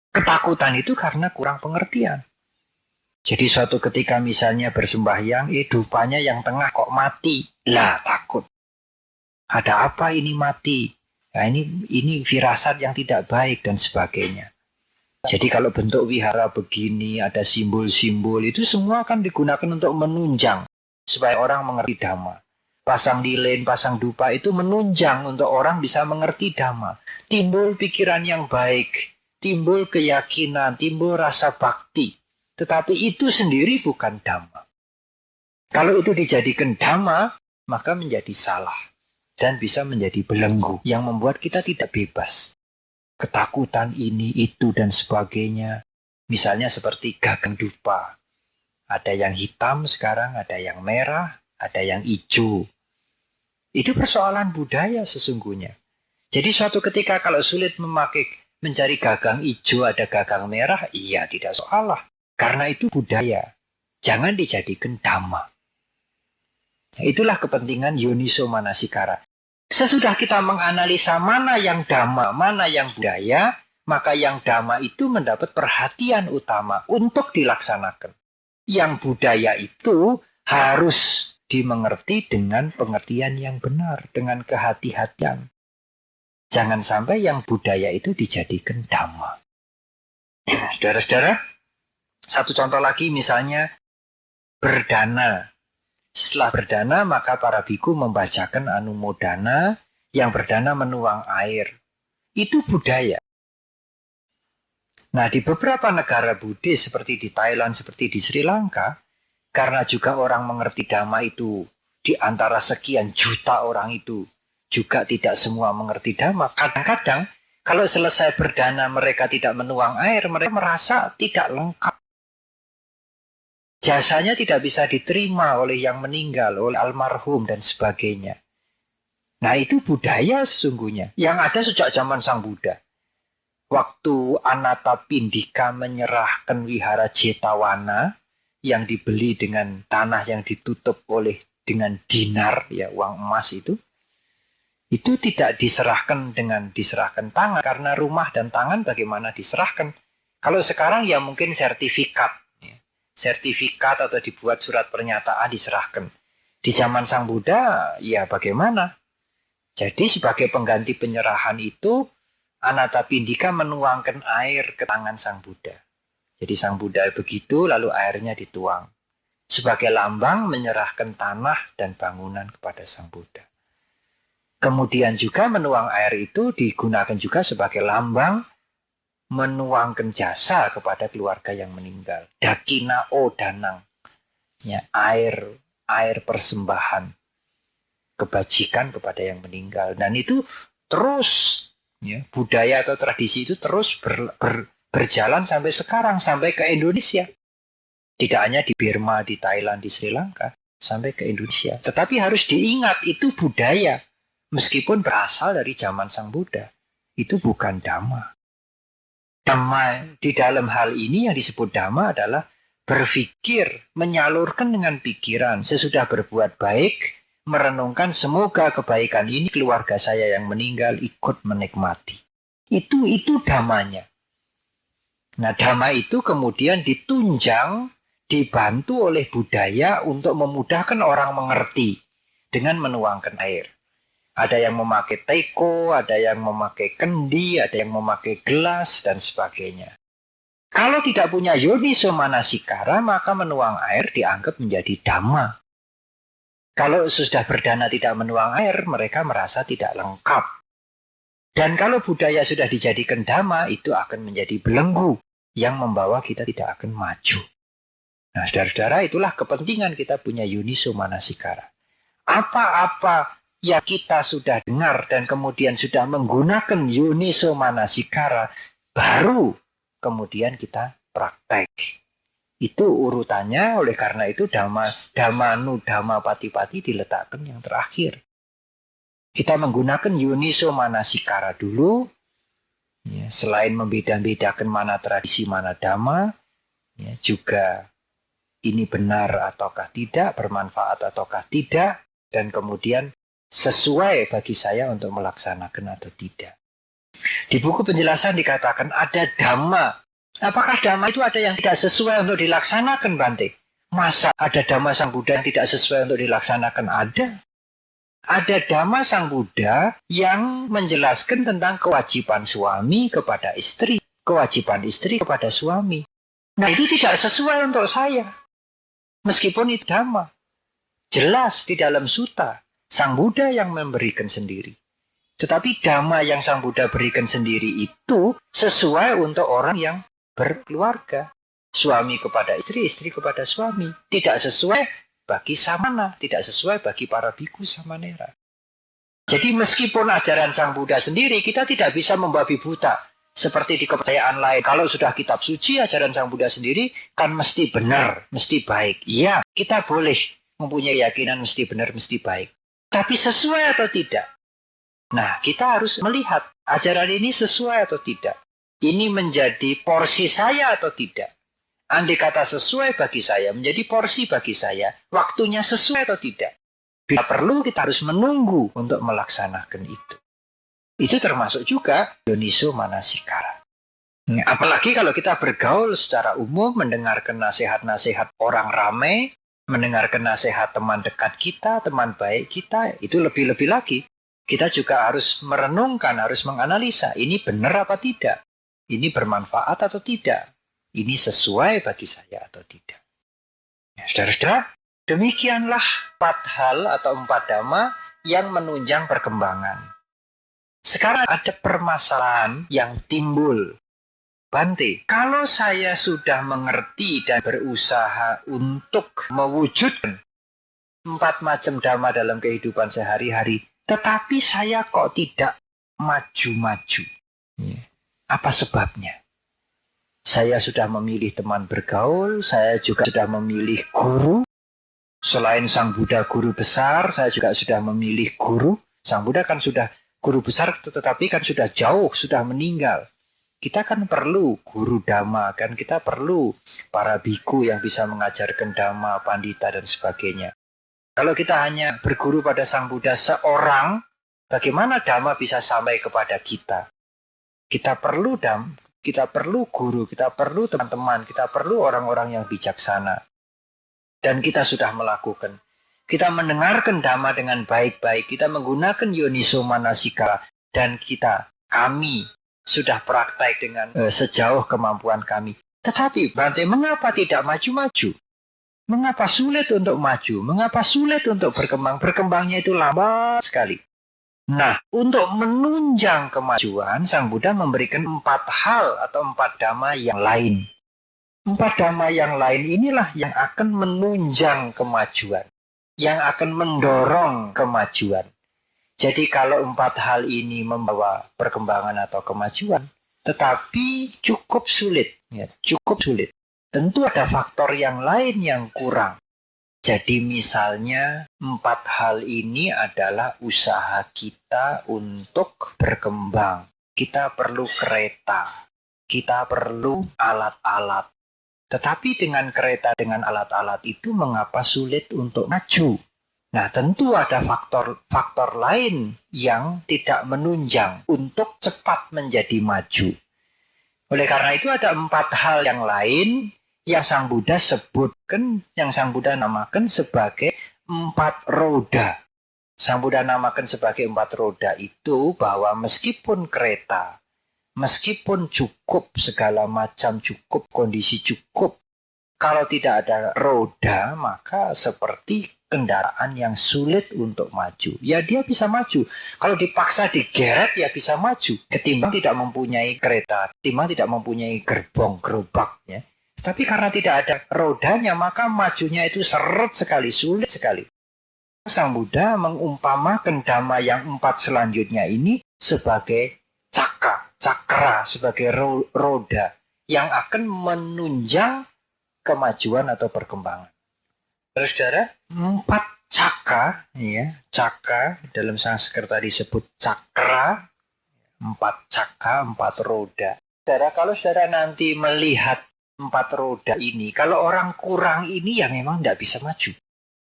Ketakutan itu karena kurang pengertian. Jadi suatu ketika misalnya bersembahyang, dupanya yang tengah kok mati. Lah, takut. Ada apa ini mati? Nah, ini firasat yang tidak baik dan sebagainya. Jadi kalau bentuk wihara begini, ada simbol-simbol, itu semua akan digunakan untuk menunjang supaya orang mengerti Dhamma. Pasang lilin, pasang dupa itu menunjang untuk orang bisa mengerti Dhamma. Timbul pikiran yang baik, timbul keyakinan, timbul rasa bakti. Tetapi itu sendiri bukan Dhamma. Kalau itu dijadikan Dhamma, maka menjadi salah. Dan bisa menjadi belenggu yang membuat kita tidak bebas. Ketakutan ini, itu, dan sebagainya. Misalnya seperti gagang dupa. Ada yang hitam sekarang, ada yang merah, ada yang hijau. Itu persoalan budaya sesungguhnya. Jadi suatu ketika kalau sulit mencari gagang hijau, ada gagang merah, iya tidak salah. Karena itu budaya. Jangan dijadikan Dhamma. Nah, itulah kepentingan Yoniso Manasikara. Sesudah kita menganalisa mana yang Dhamma, mana yang budaya, maka yang Dhamma itu mendapat perhatian utama untuk dilaksanakan. Yang budaya itu harus dimengerti dengan pengertian yang benar, dengan kehati-hatian. Jangan sampai yang budaya itu dijadikan Dhamma. Saudara-saudara, satu contoh lagi misalnya berdana. Setelah berdana, maka para biku membacakan Anumodana, yang berdana menuang air. Itu budaya. Nah, di beberapa negara Buddhis, seperti di Thailand, seperti di Sri Lanka, karena juga orang mengerti Dhamma itu, di antara sekian juta orang itu, juga tidak semua mengerti Dhamma. Kadang-kadang, kalau selesai berdana mereka tidak menuang air, mereka merasa tidak lengkap. Jasanya tidak bisa diterima oleh yang meninggal, oleh almarhum dan sebagainya. Nah, itu budaya sesungguhnya yang ada sejak zaman Sang Buddha. Waktu Anathapindika menyerahkan wihara Jetawana yang dibeli dengan tanah yang ditutup dengan dinar, ya, uang emas itu tidak diserahkan diserahkan tangan, karena rumah dan tangan bagaimana diserahkan. Kalau sekarang ya mungkin sertifikat atau dibuat surat pernyataan diserahkan. Di zaman Sang Buddha, ya bagaimana? Jadi sebagai pengganti penyerahan itu Anathapindika menuangkan air ke tangan Sang Buddha. Jadi Sang Buddha begitu, lalu airnya dituang. Sebagai lambang menyerahkan tanah dan bangunan kepada Sang Buddha. Kemudian juga menuang air itu digunakan juga sebagai lambang menuangkan jasa kepada keluarga yang meninggal. Dakina o danang. Ya, air persembahan kebajikan kepada yang meninggal. Dan itu terus, ya, budaya atau tradisi itu terus berjalan sampai sekarang, sampai ke Indonesia. Tidak hanya di Burma, di Thailand, di Sri Lanka, sampai ke Indonesia. Tetapi harus diingat, itu budaya. Meskipun berasal dari zaman Sang Buddha. Itu bukan dhamma. Dhamma di dalam hal ini yang disebut dhamma adalah berpikir, menyalurkan dengan pikiran. Sesudah berbuat baik, merenungkan semoga kebaikan ini keluarga saya yang meninggal ikut menikmati. Itu dhammanya. Nah, dhamma itu kemudian ditunjang, dibantu oleh budaya untuk memudahkan orang mengerti dengan menuangkan air. Ada yang memakai teko, ada yang memakai kendi, ada yang memakai gelas, dan sebagainya. Kalau tidak punya yoniso manasikara, maka menuang air dianggap menjadi dhamma. Kalau sudah berdana tidak menuang air, mereka merasa tidak lengkap. Dan kalau budaya sudah dijadikan dhamma, itu akan menjadi belenggu yang membawa kita tidak akan maju. Nah, saudara-saudara, itulah kepentingan kita punya yoniso manasikara. Apa-apa yang kita sudah dengar dan kemudian sudah menggunakan yoniso manasikara, baru kemudian kita praktek. Itu urutannya, oleh karena itu dhammanu dhamma patipati diletakkan yang terakhir. Kita menggunakan yoniso manasikara dulu, ya, selain membeda-bedakan mana tradisi, mana dhamma, ya, juga ini benar ataukah tidak, bermanfaat ataukah tidak, dan kemudian sesuai bagi saya untuk melaksanakan atau tidak. Di buku penjelasan dikatakan ada dhamma. Apakah dhamma itu ada yang tidak sesuai untuk dilaksanakan, Bante? Masa ada dhamma Sang Buddha yang tidak sesuai untuk dilaksanakan? Ada. Ada dhamma Sang Buddha yang menjelaskan tentang kewajiban suami kepada istri, kewajiban istri kepada suami. Nah, itu tidak sesuai untuk saya. Meskipun itu dhamma. Jelas di dalam sutta. Sang Buddha yang memberikan sendiri. Tetapi dhamma yang Sang Buddha berikan sendiri itu sesuai untuk orang yang berkeluarga. Suami kepada istri, istri kepada suami. Tidak sesuai bagi samana, tidak sesuai bagi para bhikkhu samanera. Jadi meskipun ajaran Sang Buddha sendiri, kita tidak bisa membabi buta. Seperti di kepercayaan lain, kalau sudah kitab suci, ajaran Sang Buddha sendiri kan mesti benar, mesti baik. Iya, kita boleh mempunyai keyakinan mesti benar, mesti baik. Tapi sesuai atau tidak? Nah, kita harus melihat ajaran ini sesuai atau tidak. Ini menjadi porsi saya atau tidak. Andai kata sesuai bagi saya, menjadi porsi bagi saya, waktunya sesuai atau tidak. Bila perlu, kita harus menunggu untuk melaksanakan itu. Itu termasuk juga yoniso manasikara. Apalagi kalau kita bergaul secara umum, mendengarkan nasihat-nasihat orang ramai, mendengarkan nasihat teman dekat kita, teman baik kita, itu lebih-lebih lagi. Kita juga harus merenungkan, harus menganalisa, ini benar apa tidak? Ini bermanfaat atau tidak? Ini sesuai bagi saya atau tidak? Ya, saudara-saudara, demikianlah 4 hal atau 4 dhamma yang menunjang perkembangan. Sekarang ada permasalahan yang timbul. Bante, kalau saya sudah mengerti dan berusaha untuk mewujudkan 4 macam dhamma dalam kehidupan sehari-hari, tetapi saya kok tidak maju-maju. Apa sebabnya? Saya sudah memilih teman bergaul, saya juga sudah memilih guru. Selain Sang Buddha guru besar, saya juga sudah memilih guru. Sang Buddha kan sudah guru besar, tetapi kan sudah jauh, sudah meninggal. Kita kan perlu guru dhamma, kan kita perlu para bhikkhu yang bisa mengajarkan dhamma, pandita, dan sebagainya. Kalau kita hanya berguru pada Sang Buddha seorang, bagaimana dhamma bisa sampai kepada kita? Kita perlu kita perlu guru, kita perlu teman-teman, kita perlu orang-orang yang bijaksana. Dan kita sudah melakukan. Kita mendengarkan dhamma dengan baik-baik, kita menggunakan yoniso manasikara, dan kami sudah praktek dengan sejauh kemampuan kami. Tetapi Bante, mengapa tidak maju-maju? Mengapa sulit untuk maju? Mengapa sulit untuk berkembang? Berkembangnya itu lambat sekali. Nah, untuk menunjang kemajuan, Sang Buddha memberikan 4 hal atau 4 dhamma yang lain. 4 dhamma yang lain inilah yang akan menunjang kemajuan, yang akan mendorong kemajuan. Jadi kalau 4 hal ini membawa perkembangan atau kemajuan, tetapi cukup sulit, ya, cukup sulit. Tentu ada faktor yang lain yang kurang. Jadi misalnya 4 hal ini adalah usaha kita untuk berkembang. Kita perlu kereta, kita perlu alat-alat. Tetapi dengan kereta, dengan alat-alat itu mengapa sulit untuk maju? Nah, tentu ada faktor lain yang tidak menunjang untuk cepat menjadi maju. Oleh karena itu ada 4 hal yang lain yang Sang Buddha sebutkan, yang Sang Buddha namakan sebagai 4 roda. Sang Buddha namakan sebagai 4 roda itu bahwa meskipun kereta, meskipun cukup segala macam, cukup kondisi cukup, kalau tidak ada roda maka seperti kendaraan yang sulit untuk maju. Ya dia bisa maju. Kalau dipaksa digeret ya bisa maju. Ketimbang tidak mempunyai kereta, ketimbang tidak mempunyai gerbong, gerobak. Ya. Tapi karena tidak ada rodanya maka majunya itu seret sekali, sulit sekali. Sang Buddha mengumpamakan dhamma yang 4 selanjutnya ini sebagai cakra, sebagai roda yang akan menunjang kemajuan atau perkembangan. Saudara, 4 cakra, ya, cakra dalam Sanskerta disebut cakra, 4 cakra, 4 roda. Saudara, kalau saudara nanti melihat 4 roda ini, kalau orang kurang ini ya memang tidak bisa maju.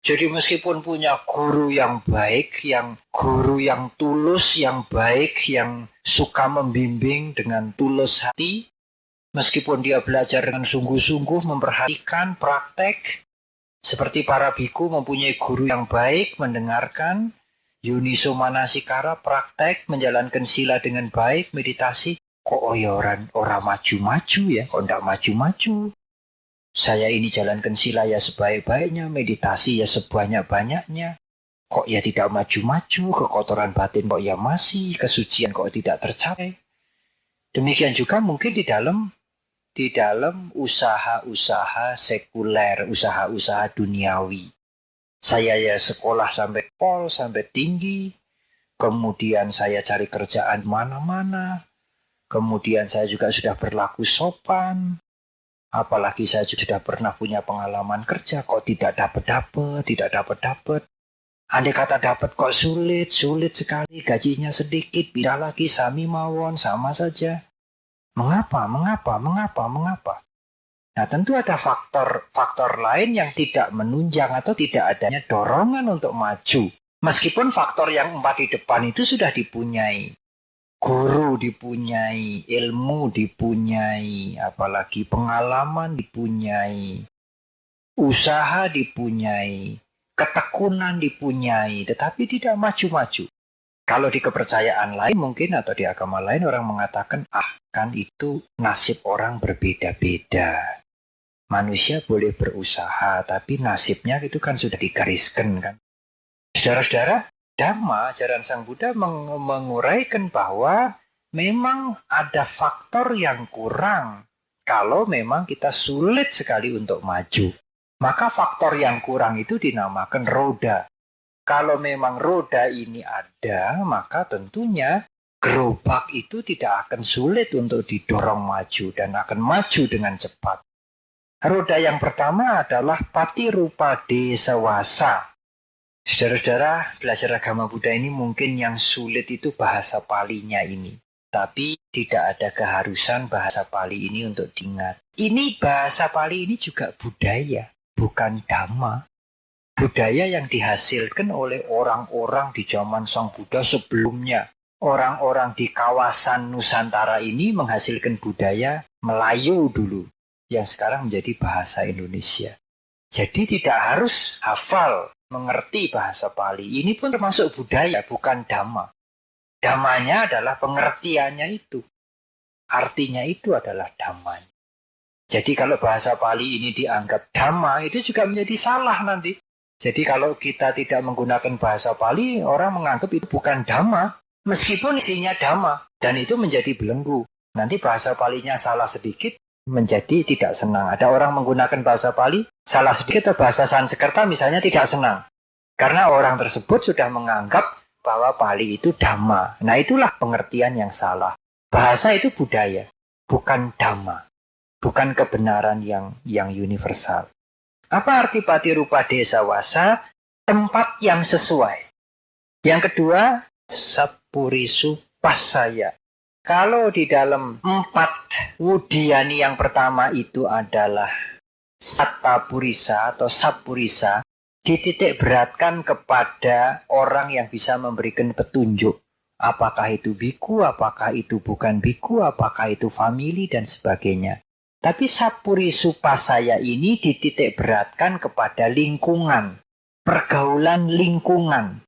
Jadi meskipun punya guru yang baik, guru yang tulus, yang baik, yang suka membimbing dengan tulus hati, meskipun dia belajar dengan sungguh-sungguh, memperhatikan praktek, seperti para biku mempunyai guru yang baik, mendengarkan, Yuniso Manasikara praktek, menjalankan sila dengan baik, meditasi, kok orang maju-maju ya, kok tidak maju-maju. Saya ini jalankan sila ya sebaik-baiknya, meditasi ya sebanyak-banyaknya, kok ya tidak maju-maju, kekotoran batin kok ya masih, kesucian kok tidak tercapai. Demikian juga mungkin di dalam usaha-usaha sekuler, usaha-usaha duniawi. Saya ya sekolah sampai pol, sampai tinggi, kemudian saya cari kerjaan mana-mana, kemudian saya juga sudah berlaku sopan, apalagi saya sudah pernah punya pengalaman kerja, kok tidak dapat. Andai kata dapat kok sulit sekali, gajinya sedikit, pindah lagi sami mawon, sama saja. Mengapa? Nah, tentu ada faktor lain yang tidak menunjang atau tidak adanya dorongan untuk maju. Meskipun faktor yang 4 di depan itu sudah dipunyai. Guru dipunyai, ilmu dipunyai, apalagi pengalaman dipunyai, usaha dipunyai, ketekunan dipunyai, tetapi tidak maju-maju. Kalau di kepercayaan lain mungkin atau di agama lain orang mengatakan, kan itu nasib orang berbeda-beda. Manusia boleh berusaha, tapi nasibnya itu kan sudah digariskan kan. Saudara-saudara, Dhamma, ajaran Sang Buddha menguraikan bahwa memang ada faktor yang kurang. Kalau memang kita sulit sekali untuk maju, maka faktor yang kurang itu dinamakan roda. Kalau memang roda ini ada, maka tentunya gerobak itu tidak akan sulit untuk didorong maju dan akan maju dengan cepat. Roda yang pertama adalah patirupa desawasa. Saudara-saudara, belajar agama Buddha ini mungkin yang sulit itu bahasa Palinya ini. Tapi tidak ada keharusan bahasa Pali ini untuk diingat. Ini bahasa Pali ini juga budaya, bukan dhamma. Budaya yang dihasilkan oleh orang-orang di zaman Sang Buddha sebelumnya. Orang-orang di kawasan Nusantara ini menghasilkan budaya Melayu dulu, yang sekarang menjadi bahasa Indonesia. Jadi tidak harus hafal, mengerti bahasa Pali. Ini pun termasuk budaya, bukan dhamma. Dhammanya adalah pengertiannya itu. artinya itu adalah dhamma. Jadi kalau bahasa Pali ini dianggap dhamma, itu juga menjadi salah nanti. Jadi kalau kita tidak menggunakan bahasa Pali, orang menganggap itu bukan dhamma, meskipun isinya dhamma, dan itu menjadi belenggu. Nanti bahasa Palinya salah sedikit, menjadi tidak senang. Ada orang menggunakan bahasa Pali, salah sedikit atau bahasa Sanskerta misalnya tidak senang. Karena orang tersebut sudah menganggap bahwa Pali itu dhamma. Nah itulah pengertian yang salah. Bahasa itu budaya, bukan dhamma. Bukan kebenaran yang universal. Apa arti Patirupa Desa Wasa? Tempat yang sesuai. Yang kedua, Sappurisu Passaya. Kalau di dalam 4 Wudyani yang pertama itu adalah Sattapurisa atau Sappurisa, dititik beratkan kepada orang yang bisa memberikan petunjuk. Apakah itu biku, apakah itu bukan biku, apakah itu famili, dan sebagainya. Tapi Sappurisu Passaya ini dititik beratkan kepada lingkungan, pergaulan lingkungan.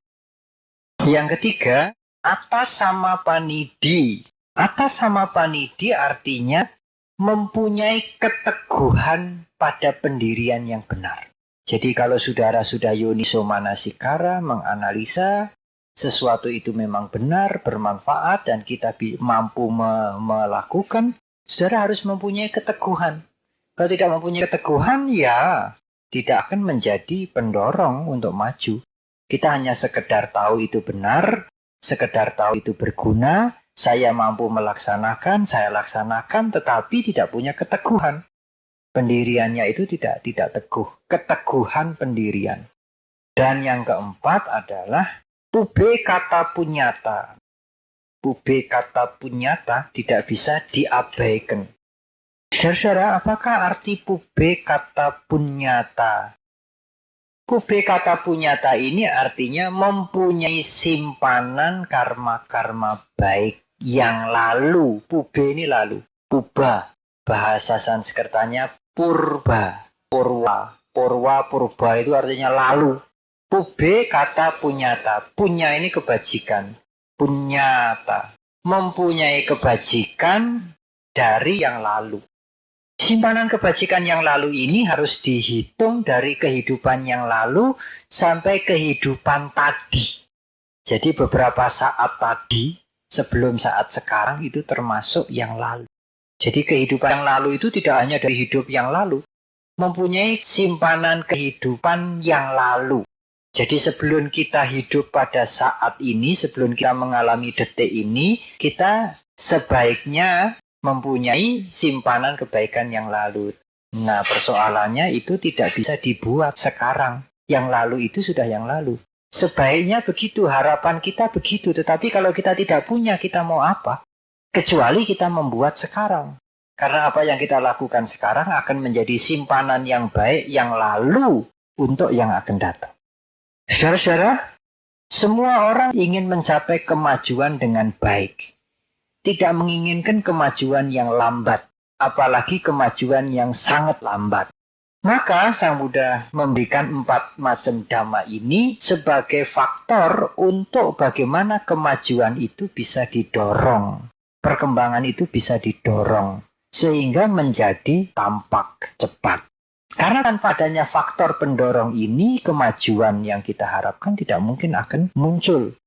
Yang ketiga, Atasamapannidi. Atasamapannidi artinya mempunyai keteguhan pada pendirian yang benar. Jadi kalau saudara sudah yoniso manasikara, menganalisa sesuatu itu memang benar, bermanfaat, dan kita mampu melakukan, saudara harus mempunyai keteguhan. Kalau tidak mempunyai keteguhan, ya tidak akan menjadi pendorong untuk maju. Kita hanya sekedar tahu itu benar, sekedar tahu itu berguna, saya mampu melaksanakan, saya laksanakan, tetapi tidak punya keteguhan. Pendiriannya itu tidak teguh. Keteguhan pendirian. Dan yang keempat adalah Pube kata punyata. Pube kata punyata tidak bisa diabaikan. Saudara, apakah arti pube kata punyata? Pube kata punyata ini artinya mempunyai simpanan karma-karma baik yang lalu. Pube ini lalu. Puba, bahasa Sanskertanya purba, purwa. Purba itu artinya lalu. Pube kata punyata. Punya ini kebajikan. Punyata, mempunyai kebajikan dari yang lalu. Simpanan kebajikan yang lalu ini harus dihitung dari kehidupan yang lalu sampai kehidupan tadi. Jadi beberapa saat tadi, sebelum saat sekarang itu termasuk yang lalu. Jadi kehidupan yang lalu itu tidak hanya dari hidup yang lalu, mempunyai simpanan kehidupan yang lalu. Jadi sebelum kita hidup pada saat ini, sebelum kita mengalami detik ini, kita sebaiknya mempunyai simpanan kebaikan yang lalu. Nah, persoalannya itu tidak bisa dibuat sekarang. Yang lalu itu sudah yang lalu. Sebaiknya begitu, harapan kita begitu. Tetapi kalau kita tidak punya, kita mau apa? Kecuali kita membuat sekarang. Karena apa yang kita lakukan sekarang akan menjadi simpanan yang baik, yang lalu untuk yang akan datang. Saudara-saudara, semua orang ingin mencapai kemajuan dengan baik. Tidak menginginkan kemajuan yang lambat, apalagi kemajuan yang sangat lambat. Maka Sang Buddha memberikan 4 macam dhamma ini sebagai faktor untuk bagaimana kemajuan itu bisa didorong. Perkembangan itu bisa didorong, sehingga menjadi tampak cepat. Karena tanpa adanya faktor pendorong ini, kemajuan yang kita harapkan tidak mungkin akan muncul.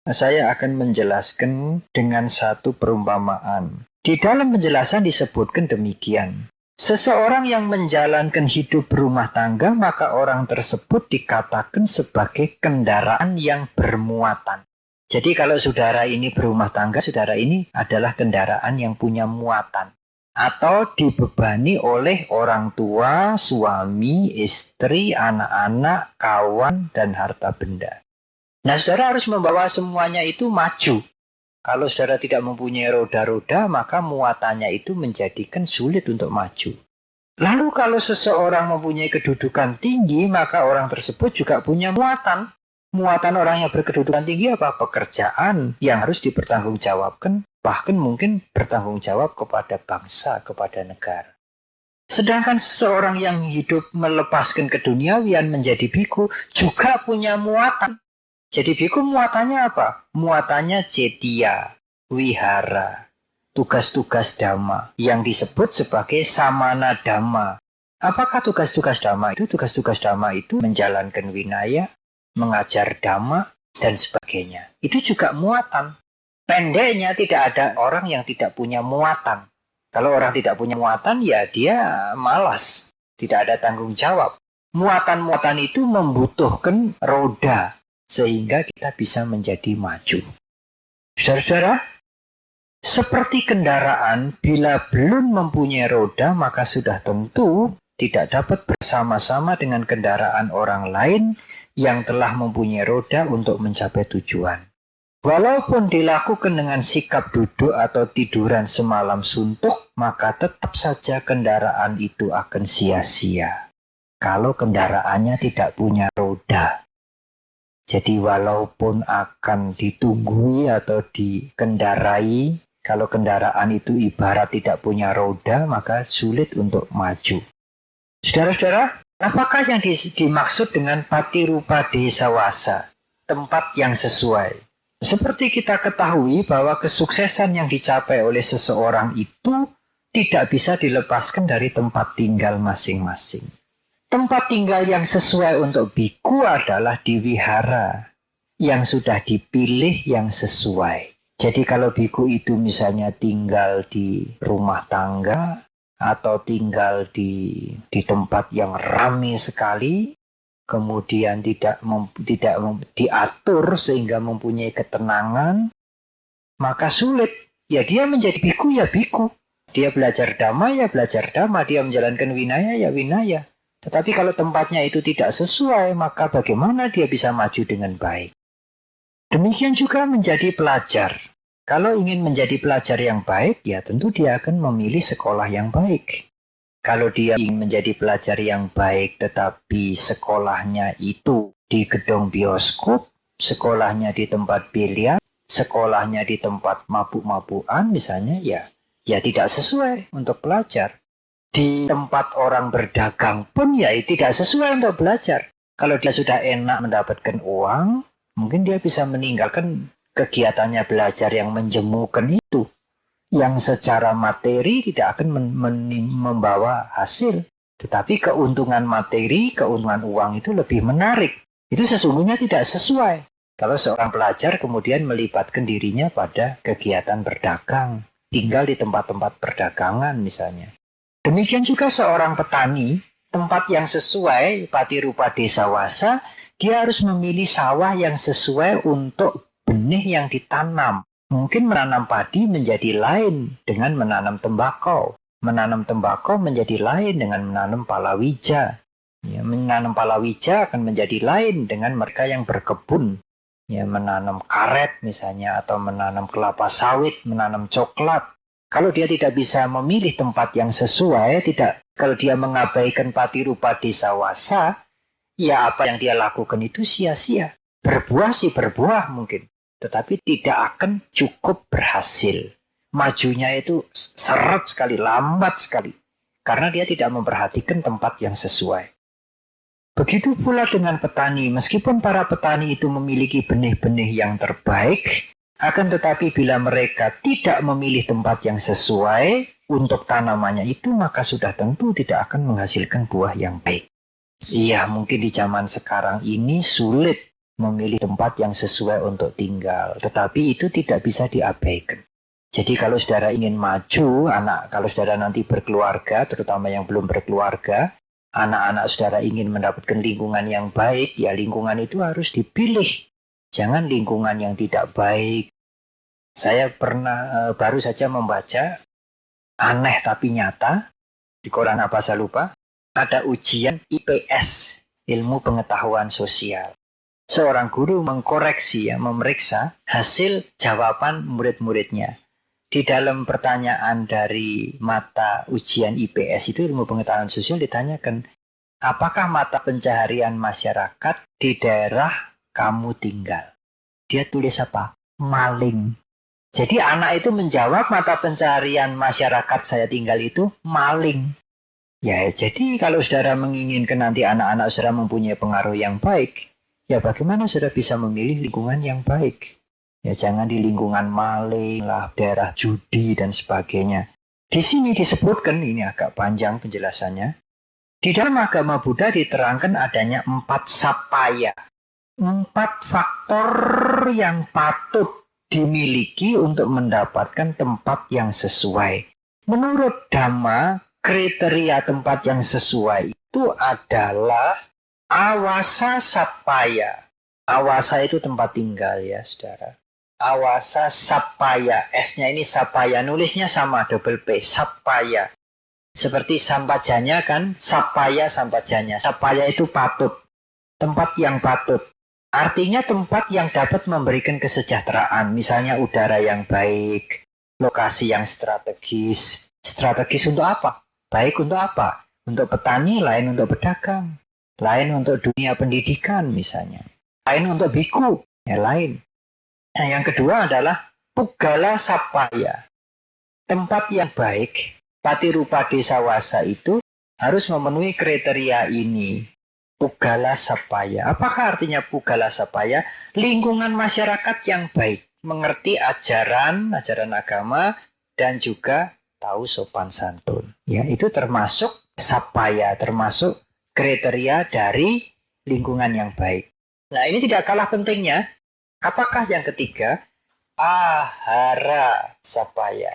Saya akan menjelaskan dengan satu perumpamaan. Di dalam penjelasan disebutkan demikian. Seseorang yang menjalankan hidup berumah tangga, maka orang tersebut dikatakan sebagai kendaraan yang bermuatan. Jadi kalau saudara ini berumah tangga, saudara ini adalah kendaraan yang punya muatan. Atau dibebani oleh orang tua, suami, istri, anak-anak, kawan, dan harta benda. Nah, saudara harus membawa semuanya itu maju. Kalau saudara tidak mempunyai roda-roda, maka muatannya itu menjadikan sulit untuk maju. Lalu kalau seseorang mempunyai kedudukan tinggi, maka orang tersebut juga punya muatan. Muatan orang yang berkedudukan tinggi apa? Pekerjaan yang harus dipertanggungjawabkan, bahkan mungkin bertanggung jawab kepada bangsa, kepada negara. Sedangkan seseorang yang hidup melepaskan keduniawian menjadi biku juga punya muatan. Jadi biku muatannya apa? Muatannya cetia, wihara. tugas-tugas dhamma yang disebut sebagai samana dhamma. Apakah tugas-tugas dhamma itu? Tugas-tugas dhamma itu menjalankan winaya, mengajar dhamma, dan sebagainya. Itu juga muatan. Pendeknya tidak ada orang yang tidak punya muatan. Kalau orang tidak punya muatan, ya dia malas. Tidak ada tanggung jawab. Muatan-muatan itu membutuhkan roda, sehingga kita bisa menjadi maju. Saudara-saudara, seperti kendaraan, bila belum mempunyai roda, maka sudah tentu tidak dapat bersama-sama dengan kendaraan orang lain yang telah mempunyai roda untuk mencapai tujuan. Walaupun dilakukan dengan sikap duduk atau tiduran semalam suntuk, maka tetap saja kendaraan itu akan sia-sia kalau kendaraannya tidak punya roda. Jadi walaupun akan ditunggui atau dikendarai, kalau kendaraan itu ibarat tidak punya roda, maka sulit untuk maju. Saudara-saudara, apakah yang dimaksud dengan patirupa desawasa, tempat yang sesuai? Seperti kita ketahui bahwa kesuksesan yang dicapai oleh seseorang itu tidak bisa dilepaskan dari tempat tinggal masing-masing. Tempat tinggal yang sesuai untuk biku adalah di wihara, yang sudah dipilih yang sesuai. Jadi kalau biku itu misalnya tinggal di rumah tangga, atau tinggal di tempat yang ramai sekali, kemudian tidak diatur sehingga mempunyai ketenangan, maka sulit. Ya dia menjadi biku, ya biku. Dia belajar dhamma, ya belajar dhamma. Dia menjalankan winaya, ya winaya. Tetapi kalau tempatnya itu tidak sesuai, maka bagaimana dia bisa maju dengan baik? Demikian juga menjadi pelajar. Kalau ingin menjadi pelajar yang baik, ya tentu dia akan memilih sekolah yang baik. Kalau dia ingin menjadi pelajar yang baik, tetapi sekolahnya itu di gedung bioskop, sekolahnya di tempat biliar, sekolahnya di tempat mabuk-mabukan misalnya, ya tidak sesuai untuk pelajar. Di tempat orang berdagang pun ya tidak sesuai untuk belajar. Kalau dia sudah enak mendapatkan uang, mungkin dia bisa meninggalkan kegiatannya belajar yang menjemukan itu, yang secara materi tidak akan membawa hasil. Tetapi keuntungan materi, keuntungan uang itu lebih menarik. Itu sesungguhnya tidak sesuai kalau seorang pelajar kemudian melibatkan dirinya pada kegiatan berdagang, tinggal di tempat-tempat perdagangan misalnya. Demikian juga seorang petani, tempat yang sesuai patirupa desawasa, dia harus memilih sawah yang sesuai untuk benih yang ditanam. Mungkin menanam padi menjadi lain dengan menanam tembakau. Menanam tembakau menjadi lain dengan menanam palawija. Ya, menanam palawija akan menjadi lain dengan mereka yang berkebun. Ya, menanam karet misalnya, atau menanam kelapa sawit, menanam coklat. Kalau dia tidak bisa memilih tempat yang sesuai, kalau dia mengabaikan patirupa desawasa, ya apa yang dia lakukan itu sia-sia. Berbuah sih berbuah mungkin, tetapi tidak akan cukup berhasil. Majunya itu seret sekali, lambat sekali. Karena dia tidak memperhatikan tempat yang sesuai. Begitu pula dengan petani. Meskipun para petani itu memiliki benih-benih yang terbaik, akan tetapi bila mereka tidak memilih tempat yang sesuai untuk tanamannya itu, maka sudah tentu tidak akan menghasilkan buah yang baik. Iya, mungkin di zaman sekarang ini sulit memilih tempat yang sesuai untuk tinggal, tetapi itu tidak bisa diabaikan. Jadi kalau saudara ingin maju, kalau saudara nanti berkeluarga, terutama yang belum berkeluarga, anak-anak saudara ingin mendapatkan lingkungan yang baik, ya lingkungan itu harus dipilih. Jangan lingkungan yang tidak baik. Saya baru saja membaca, aneh tapi nyata, di koran apa saya lupa, ada ujian IPS, ilmu pengetahuan sosial. Seorang guru mengkoreksi, memeriksa hasil jawaban murid-muridnya. Di dalam pertanyaan dari mata ujian IPS itu, ilmu pengetahuan sosial, ditanyakan, apakah mata pencaharian masyarakat di daerah kamu tinggal? Dia tulis apa? Maling. Jadi anak itu menjawab, mata pencaharian masyarakat saya tinggal itu maling. Ya, jadi kalau saudara menginginkan nanti anak-anak saudara mempunyai pengaruh yang baik, ya bagaimana saudara bisa memilih lingkungan yang baik? Ya jangan di lingkungan maling lah, daerah judi dan sebagainya. Di sini disebutkan, ini agak panjang penjelasannya. Di dalam agama Buddha diterangkan adanya 4 sapaya. 4 faktor yang patut dimiliki untuk mendapatkan tempat yang sesuai. Menurut Dhamma, kriteria tempat yang sesuai itu adalah awasa sapaya. Awasa itu tempat tinggal ya, saudara. Awasa sapaya. S-nya ini sapaya. Nulisnya sama, double P. Sapaya. Seperti sampajanya kan, sapaya sampajanya. Sapaya itu patut. Tempat yang patut. Artinya tempat yang dapat memberikan kesejahteraan. Misalnya udara yang baik. Lokasi yang strategis. Strategis untuk apa? Baik untuk apa? Untuk petani, lain untuk pedagang. Lain untuk dunia pendidikan misalnya. Lain untuk biku. Ya lain. Nah, yang kedua adalah Pugala Sapaya. Tempat yang baik, Patirupa Desawasa itu harus memenuhi kriteria ini. Pugala Sapaya. Apakah artinya Pugala Sapaya? Lingkungan masyarakat yang baik. Mengerti ajaran agama, dan juga tahu sopan santun. Ya, itu termasuk Sapaya, termasuk kriteria dari lingkungan yang baik. Nah, ini tidak kalah pentingnya. Apakah yang ketiga? Ahara sapaya.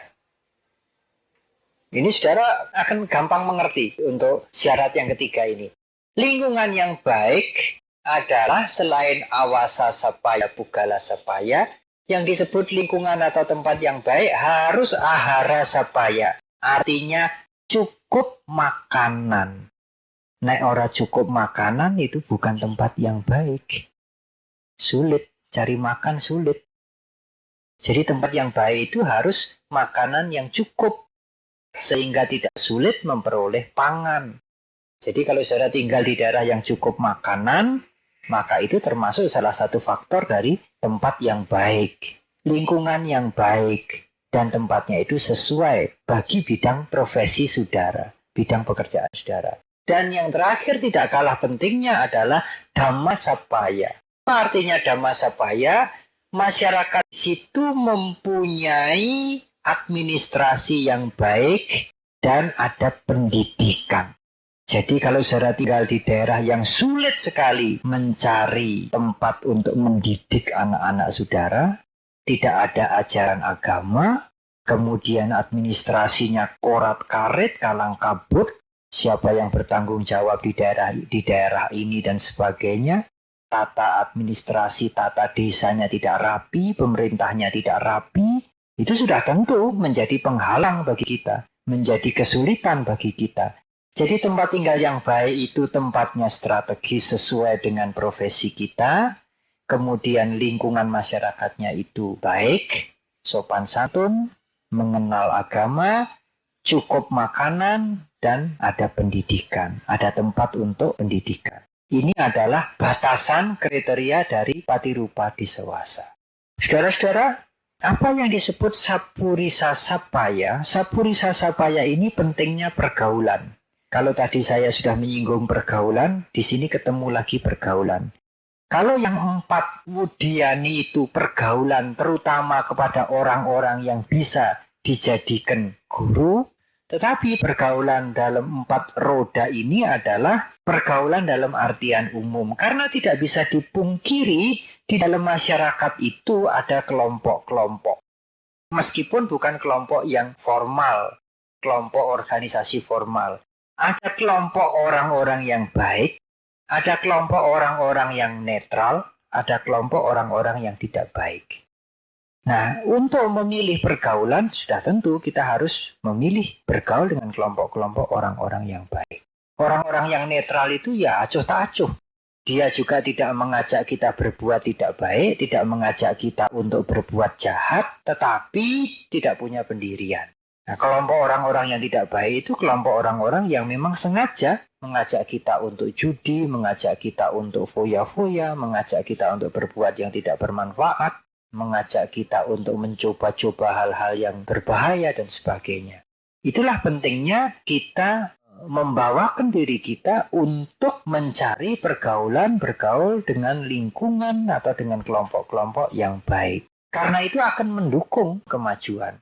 Ini saudara akan gampang mengerti untuk syarat yang ketiga ini. Lingkungan yang baik adalah selain awasa sapaya, pugala sapaya, yang disebut lingkungan atau tempat yang baik harus ahara sapaya. Artinya cukup makanan. Nek ora cukup makanan itu bukan tempat yang baik. Sulit. Cari makan sulit. Jadi tempat yang baik itu harus makanan yang cukup. Sehingga tidak sulit memperoleh pangan. Jadi kalau saudara tinggal di daerah yang cukup makanan, maka itu termasuk salah satu faktor dari tempat yang baik. Lingkungan yang baik. Dan tempatnya itu sesuai bagi bidang profesi saudara. Bidang pekerjaan saudara. Dan yang terakhir tidak kalah pentingnya adalah Dhamma Sapaya. Apa artinya Dhamma Sapaya? Masyarakat situ mempunyai administrasi yang baik dan ada pendidikan. Jadi kalau saudara tinggal di daerah yang sulit sekali mencari tempat untuk mendidik anak-anak saudara, tidak ada ajaran agama, kemudian administrasinya korat-karit, kalang kabut, siapa yang bertanggung jawab di daerah ini dan sebagainya. Tata administrasi, tata desanya tidak rapi, pemerintahnya tidak rapi, itu sudah tentu menjadi penghalang bagi kita, menjadi kesulitan bagi kita. Jadi tempat tinggal yang baik itu tempatnya strategis sesuai dengan profesi kita, kemudian lingkungan masyarakatnya itu baik, sopan santun, mengenal agama, cukup makanan, dan ada pendidikan, ada tempat untuk pendidikan. Ini adalah batasan kriteria dari Patirupa Desawasa. Saudara-saudara, apa yang disebut Sapurisa Sapaya? Sapurisa Sapaya ini pentingnya pergaulan. Kalau tadi saya sudah menyinggung pergaulan, di sini ketemu lagi pergaulan. Kalau yang 4 Wudiani itu pergaulan terutama kepada orang-orang yang bisa dijadikan guru, tetapi pergaulan dalam 4 roda ini adalah pergaulan dalam artian umum. Karena tidak bisa dipungkiri, di dalam masyarakat itu ada kelompok-kelompok. Meskipun bukan kelompok yang formal, kelompok organisasi formal. Ada kelompok orang-orang yang baik, ada kelompok orang-orang yang netral, ada kelompok orang-orang yang tidak baik. Nah, untuk memilih pergaulan, sudah tentu kita harus memilih bergaul dengan kelompok-kelompok orang-orang yang baik. Orang-orang yang netral itu ya acuh tak acuh. Dia juga tidak mengajak kita berbuat tidak baik, tidak mengajak kita untuk berbuat jahat, tetapi tidak punya pendirian. Nah, kelompok orang-orang yang tidak baik itu kelompok orang-orang yang memang sengaja mengajak kita untuk judi, mengajak kita untuk foya-foya, mengajak kita untuk berbuat yang tidak bermanfaat, mengajak kita untuk mencoba-coba hal-hal yang berbahaya dan sebagainya. Itulah pentingnya kita membawakan diri kita untuk mencari bergaul dengan lingkungan atau dengan kelompok-kelompok yang baik. Karena itu akan mendukung kemajuan.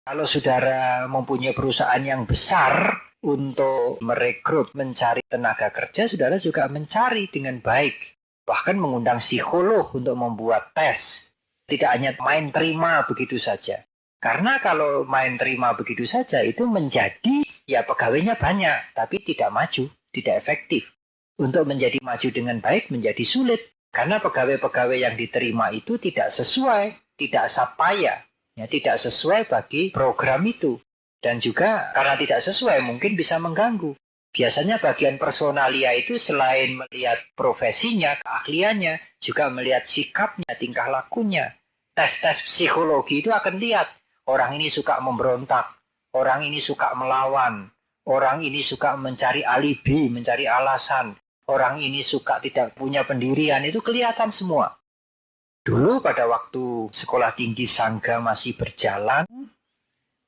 Kalau saudara mempunyai perusahaan yang besar untuk merekrut, mencari tenaga kerja, saudara juga mencari dengan baik. Bahkan mengundang psikolog untuk membuat tes. Tidak hanya main terima begitu saja. Karena kalau main terima begitu saja itu menjadi, ya pegawainya banyak, tapi tidak maju, tidak efektif. Untuk menjadi maju dengan baik menjadi sulit. Karena pegawai-pegawai yang diterima itu tidak sesuai, tidak sapaya, ya, tidak sesuai bagi program itu. Dan juga karena tidak sesuai mungkin bisa mengganggu. Biasanya bagian personalia itu selain melihat profesinya, keahliannya, juga melihat sikapnya, tingkah lakunya. Tes-tes psikologi itu akan lihat, orang ini suka memberontak, orang ini suka melawan, orang ini suka mencari alibi, mencari alasan, orang ini suka tidak punya pendirian, itu kelihatan semua. Dulu pada waktu sekolah tinggi Sangga masih berjalan,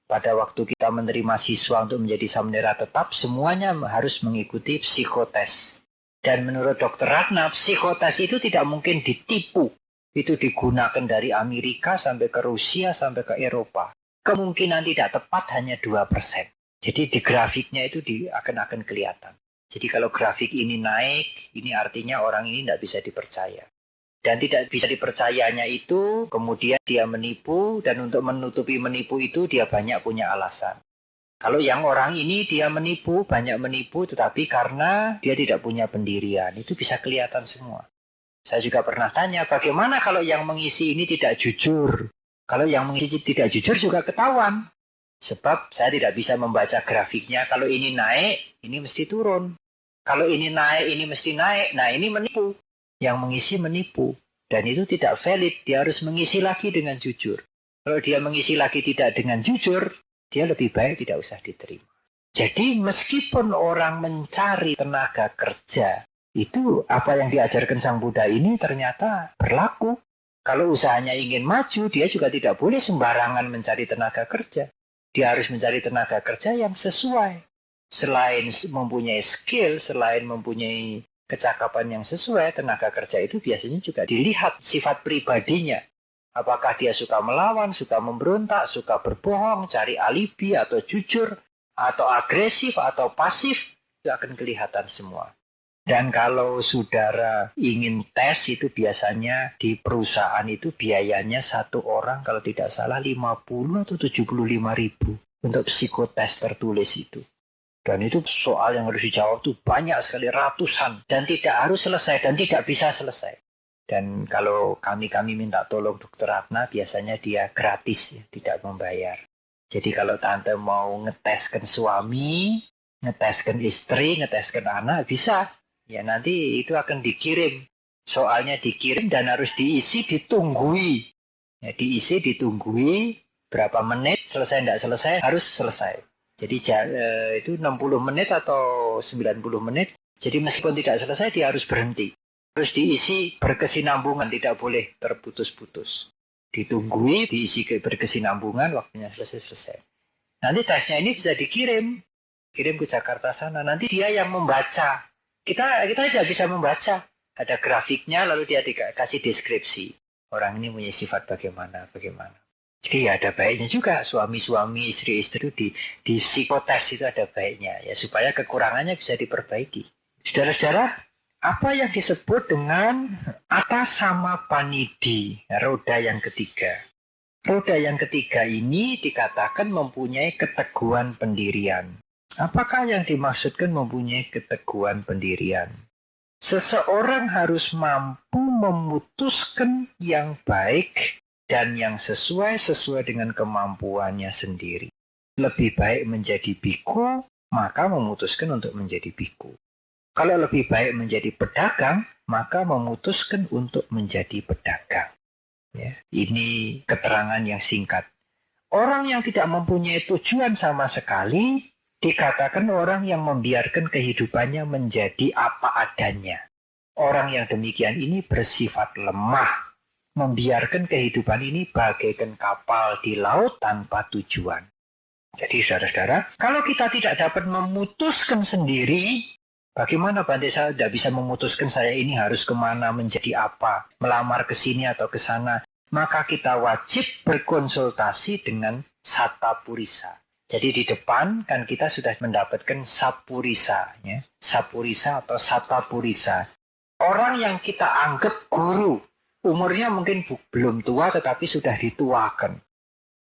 pada waktu kita menerima siswa untuk menjadi samnera tetap, semuanya harus mengikuti psikotes. Dan menurut Dr. Ratna, psikotes itu tidak mungkin ditipu. Itu digunakan dari Amerika sampai ke Rusia sampai ke Eropa. Kemungkinan tidak tepat hanya 2%. Jadi di grafiknya itu akan kelihatan. Jadi kalau grafik ini naik, ini artinya orang ini tidak bisa dipercaya. Dan tidak bisa dipercayanya itu, kemudian dia menipu, dan untuk menutupi menipu itu dia banyak punya alasan. Kalau yang orang ini dia menipu, banyak menipu, tetapi karena dia tidak punya pendirian, itu bisa kelihatan semua. Saya juga pernah tanya, bagaimana kalau yang mengisi ini tidak jujur? Kalau yang mengisi tidak jujur juga ketahuan. Sebab saya tidak bisa membaca grafiknya, kalau ini naik, ini mesti turun. Kalau ini naik, ini mesti naik. Nah, ini menipu. Yang mengisi menipu. Dan itu tidak valid. Dia harus mengisi lagi dengan jujur. Kalau dia mengisi lagi tidak dengan jujur, dia lebih baik tidak usah diterima. Jadi meskipun orang mencari tenaga kerja, itu apa yang diajarkan Sang Buddha ini ternyata berlaku. Kalau usahanya ingin maju, dia juga tidak boleh sembarangan mencari tenaga kerja. Dia harus mencari tenaga kerja yang sesuai. Selain mempunyai skill, selain mempunyai kecakapan yang sesuai, tenaga kerja itu biasanya juga dilihat sifat pribadinya. Apakah dia suka melawan, suka memberontak, suka berbohong, cari alibi, atau jujur, atau agresif, atau pasif, itu akan kelihatan semua. Dan kalau saudara ingin tes itu biasanya di perusahaan itu biayanya satu orang kalau tidak salah 50 atau 75 ribu untuk psikotes tertulis itu. Dan itu soal yang harus dijawab tuh banyak sekali, ratusan. Dan tidak harus selesai dan tidak bisa selesai. Dan kalau kami minta tolong Dr. Ratna, biasanya dia gratis, ya, tidak membayar. Jadi kalau tante mau ngeteskan suami, ngeteskan istri, ngeteskan anak, bisa. Ya nanti itu akan dikirim. Soalnya dikirim dan harus diisi, ditunggui. Ya, diisi, ditunggui, berapa menit, selesai tidak selesai, harus selesai. Jadi itu 60 menit atau 90 menit. Jadi meskipun tidak selesai, dia harus berhenti. Harus diisi berkesinambungan, tidak boleh terputus-putus. Ditunggui, diisi berkesinambungan, waktunya selesai. Nanti tesnya ini bisa dikirim. Kirim ke Jakarta sana. Nanti dia yang membaca. Kita tidak bisa membaca. Ada grafiknya, lalu dia dikasih deskripsi. Orang ini punya sifat bagaimana. Jadi ada baiknya juga suami-suami, istri-istri itu di psikotes itu ada baiknya. Ya supaya kekurangannya bisa diperbaiki. Saudara-saudara, apa yang disebut dengan Atasamapannidi, roda yang ketiga. Roda yang ketiga ini dikatakan mempunyai keteguhan pendirian. Apakah yang dimaksudkan mempunyai keteguhan pendirian? Seseorang harus mampu memutuskan yang baik dan yang sesuai dengan kemampuannya sendiri. Lebih baik menjadi biku, maka memutuskan untuk menjadi biku. Kalau lebih baik menjadi pedagang, maka memutuskan untuk menjadi pedagang. Ya, ini keterangan yang singkat. Orang yang tidak mempunyai tujuan sama sekali, dikatakan orang yang membiarkan kehidupannya menjadi apa adanya. Orang yang demikian ini bersifat lemah, membiarkan kehidupan ini bagaikan kapal di laut tanpa tujuan. Jadi saudara-saudara, kalau kita tidak dapat memutuskan sendiri, bagaimana Bante saya tidak bisa memutuskan saya ini harus kemana, menjadi apa, melamar ke sini atau ke sana. maka kita wajib berkonsultasi dengan Satapurisa. Jadi di depan kan kita sudah mendapatkan Sapurisa, ya. Sapurisa atau Satapurisa. Orang yang kita anggap guru, umurnya mungkin belum tua tetapi sudah dituakan.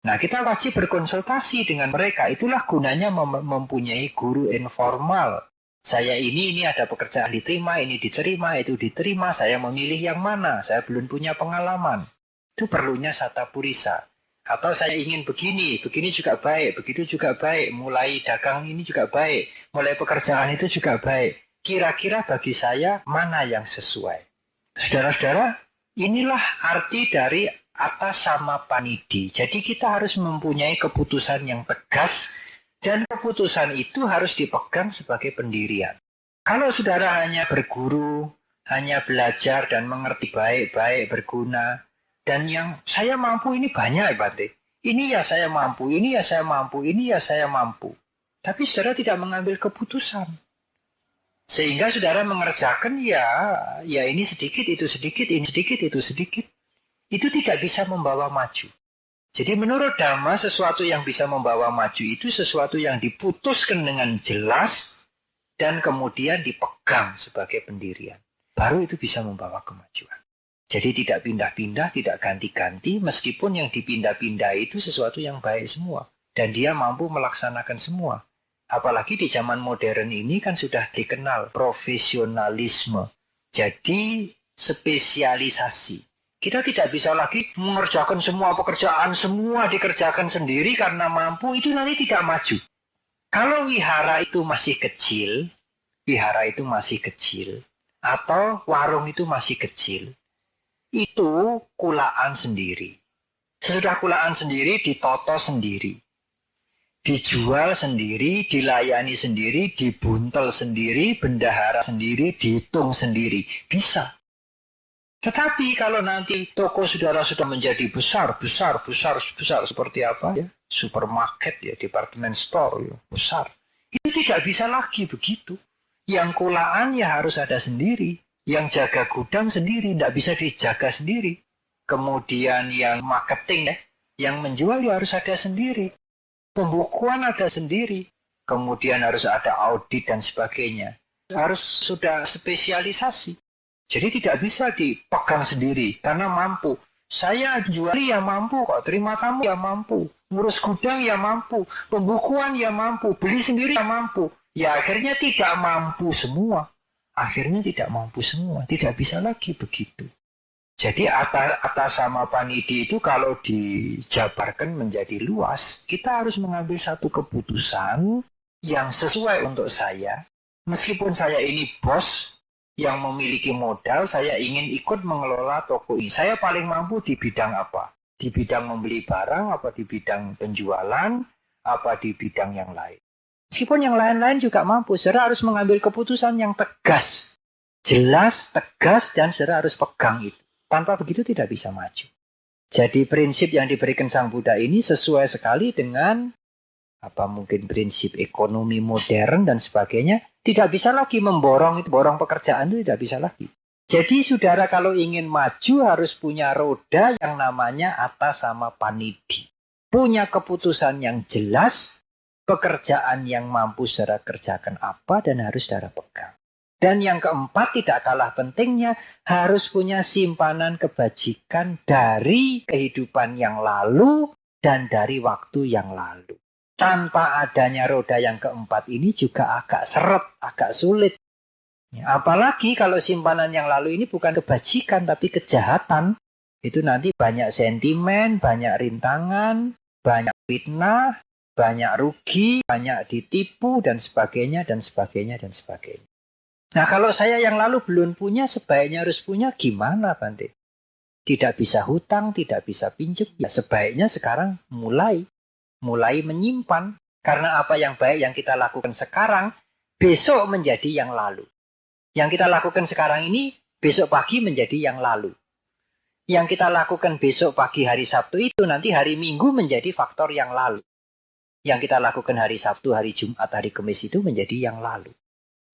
Nah, kita wajib berkonsultasi dengan mereka. Itulah gunanya mempunyai guru informal. Saya ini ada pekerjaan diterima, ini diterima, itu diterima. Saya memilih yang mana, saya belum punya pengalaman. Itu perlunya Satapurisa. Atau saya ingin begini juga baik, begitu juga baik. Mulai dagang ini juga baik, mulai pekerjaan itu juga baik. Kira-kira bagi saya mana yang sesuai? Saudara-saudara, inilah arti dari Atasamapannidi. Jadi kita harus mempunyai keputusan yang tegas dan keputusan itu harus dipegang sebagai pendirian. Kalau saudara hanya berguru, hanya belajar dan mengerti baik-baik, berguna, dan yang saya mampu ini banyak, Bante. Ini ya saya mampu, ini ya saya mampu, ini ya saya mampu. Tapi saudara tidak mengambil keputusan. Sehingga saudara mengerjakan ya ini sedikit, itu sedikit, ini sedikit, itu sedikit. Itu tidak bisa membawa maju. Jadi menurut Dhamma, sesuatu yang bisa membawa maju itu sesuatu yang diputuskan dengan jelas dan kemudian dipegang sebagai pendirian. Baru itu bisa membawa kemajuan. Jadi tidak pindah-pindah, tidak ganti-ganti, meskipun yang dipindah-pindah itu sesuatu yang baik semua. Dan dia mampu melaksanakan semua. Apalagi di zaman modern ini kan sudah dikenal profesionalisme. Jadi spesialisasi. Kita tidak bisa lagi mengerjakan semua pekerjaan, semua dikerjakan sendiri karena mampu, itu nanti tidak maju. Kalau wihara itu masih kecil, atau warung itu masih kecil, itu kulaan sendiri. Sesudah kulaan sendiri, ditoto sendiri. Dijual sendiri, dilayani sendiri, dibuntel sendiri, bendahara sendiri, dihitung sendiri. Bisa. Tetapi kalau nanti toko saudara sudah menjadi besar seperti apa ya? Supermarket ya, department store ya, besar. Itu tidak bisa lagi begitu. Yang kulaan ya harus ada sendiri. Yang jaga gudang sendiri, tidak bisa dijaga sendiri. Kemudian yang marketing ya, yang menjual ya harus ada sendiri. Pembukuan ada sendiri, kemudian harus ada audit dan sebagainya. Harus sudah spesialisasi. Jadi tidak bisa dipegang sendiri, karena mampu. Saya jual ya mampu kok, terima tamu ya mampu, ngurus gudang ya mampu, pembukuan ya mampu, beli sendiri ya mampu. Ya akhirnya tidak mampu semua. Tidak bisa lagi begitu. Jadi Atasamapannidi itu kalau dijabarkan menjadi luas, kita harus mengambil satu keputusan yang sesuai untuk saya. Meskipun saya ini bos yang memiliki modal, saya ingin ikut mengelola toko ini. Saya paling mampu di bidang apa? Di bidang membeli barang, apa di bidang penjualan, apa di bidang yang lain. Meskipun yang lain-lain juga mampu, saudara harus mengambil keputusan yang tegas. Jelas, tegas, dan saudara harus pegang itu. Tanpa begitu tidak bisa maju. Jadi prinsip yang diberikan Sang Buddha ini sesuai sekali dengan mungkin prinsip ekonomi modern dan sebagainya. Tidak bisa lagi borong pekerjaan itu tidak bisa lagi. Jadi saudara kalau ingin maju harus punya roda yang namanya Atasamapannidi. Punya keputusan yang jelas, pekerjaan yang mampu saudara kerjakan apa dan harus saudara pegang. Dan yang keempat tidak kalah pentingnya harus punya simpanan kebajikan dari kehidupan yang lalu dan dari waktu yang lalu. Tanpa adanya roda yang keempat ini juga agak seret, agak sulit. Apalagi kalau simpanan yang lalu ini bukan kebajikan tapi kejahatan. Itu nanti banyak sentimen, banyak rintangan, banyak fitnah, banyak rugi, banyak ditipu dan sebagainya. Nah kalau saya yang lalu belum punya, sebaiknya harus punya, gimana Bante? Tidak bisa hutang, tidak bisa pinjam. Ya sebaiknya sekarang mulai menyimpan. Karena apa yang baik yang kita lakukan sekarang, besok menjadi yang lalu. Yang kita lakukan sekarang ini, besok pagi menjadi yang lalu. Yang kita lakukan besok pagi hari Sabtu itu, nanti hari Minggu menjadi faktor yang lalu. Yang kita lakukan hari Sabtu, hari Jumat, hari Kamis itu menjadi yang lalu.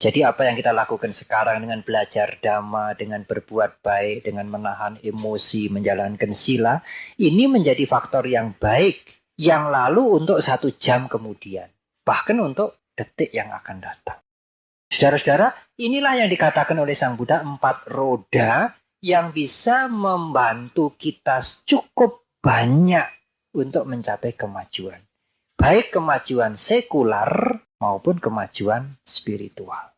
Jadi apa yang kita lakukan sekarang dengan belajar dhamma, dengan berbuat baik, dengan menahan emosi, menjalankan sila, ini menjadi faktor yang baik yang lalu untuk 1 jam kemudian. Bahkan untuk detik yang akan datang. Saudara-saudara, inilah yang dikatakan oleh Sang Buddha 4 roda yang bisa membantu kita cukup banyak untuk mencapai kemajuan. Baik kemajuan sekular maupun kemajuan spiritual.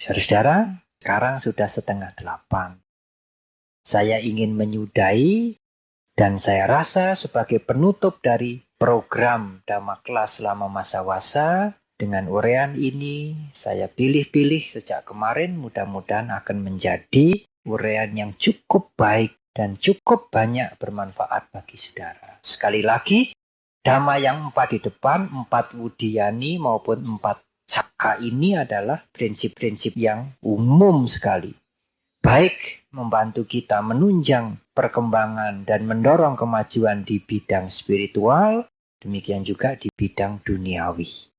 Saudara-saudara, sekarang sudah 7:30. Saya ingin menyudahi dan saya rasa sebagai penutup dari program Dhamma Kelas selama masa wasa, dengan uraian ini saya pilih-pilih sejak kemarin, mudah-mudahan akan menjadi uraian yang cukup baik dan cukup banyak bermanfaat bagi saudara. Sekali lagi, Dhamma yang 4 di depan, 4 Wudiyani maupun 4 Cakka ini adalah prinsip-prinsip yang umum sekali. Baik membantu kita menunjang perkembangan dan mendorong kemajuan di bidang spiritual, demikian juga di bidang duniawi.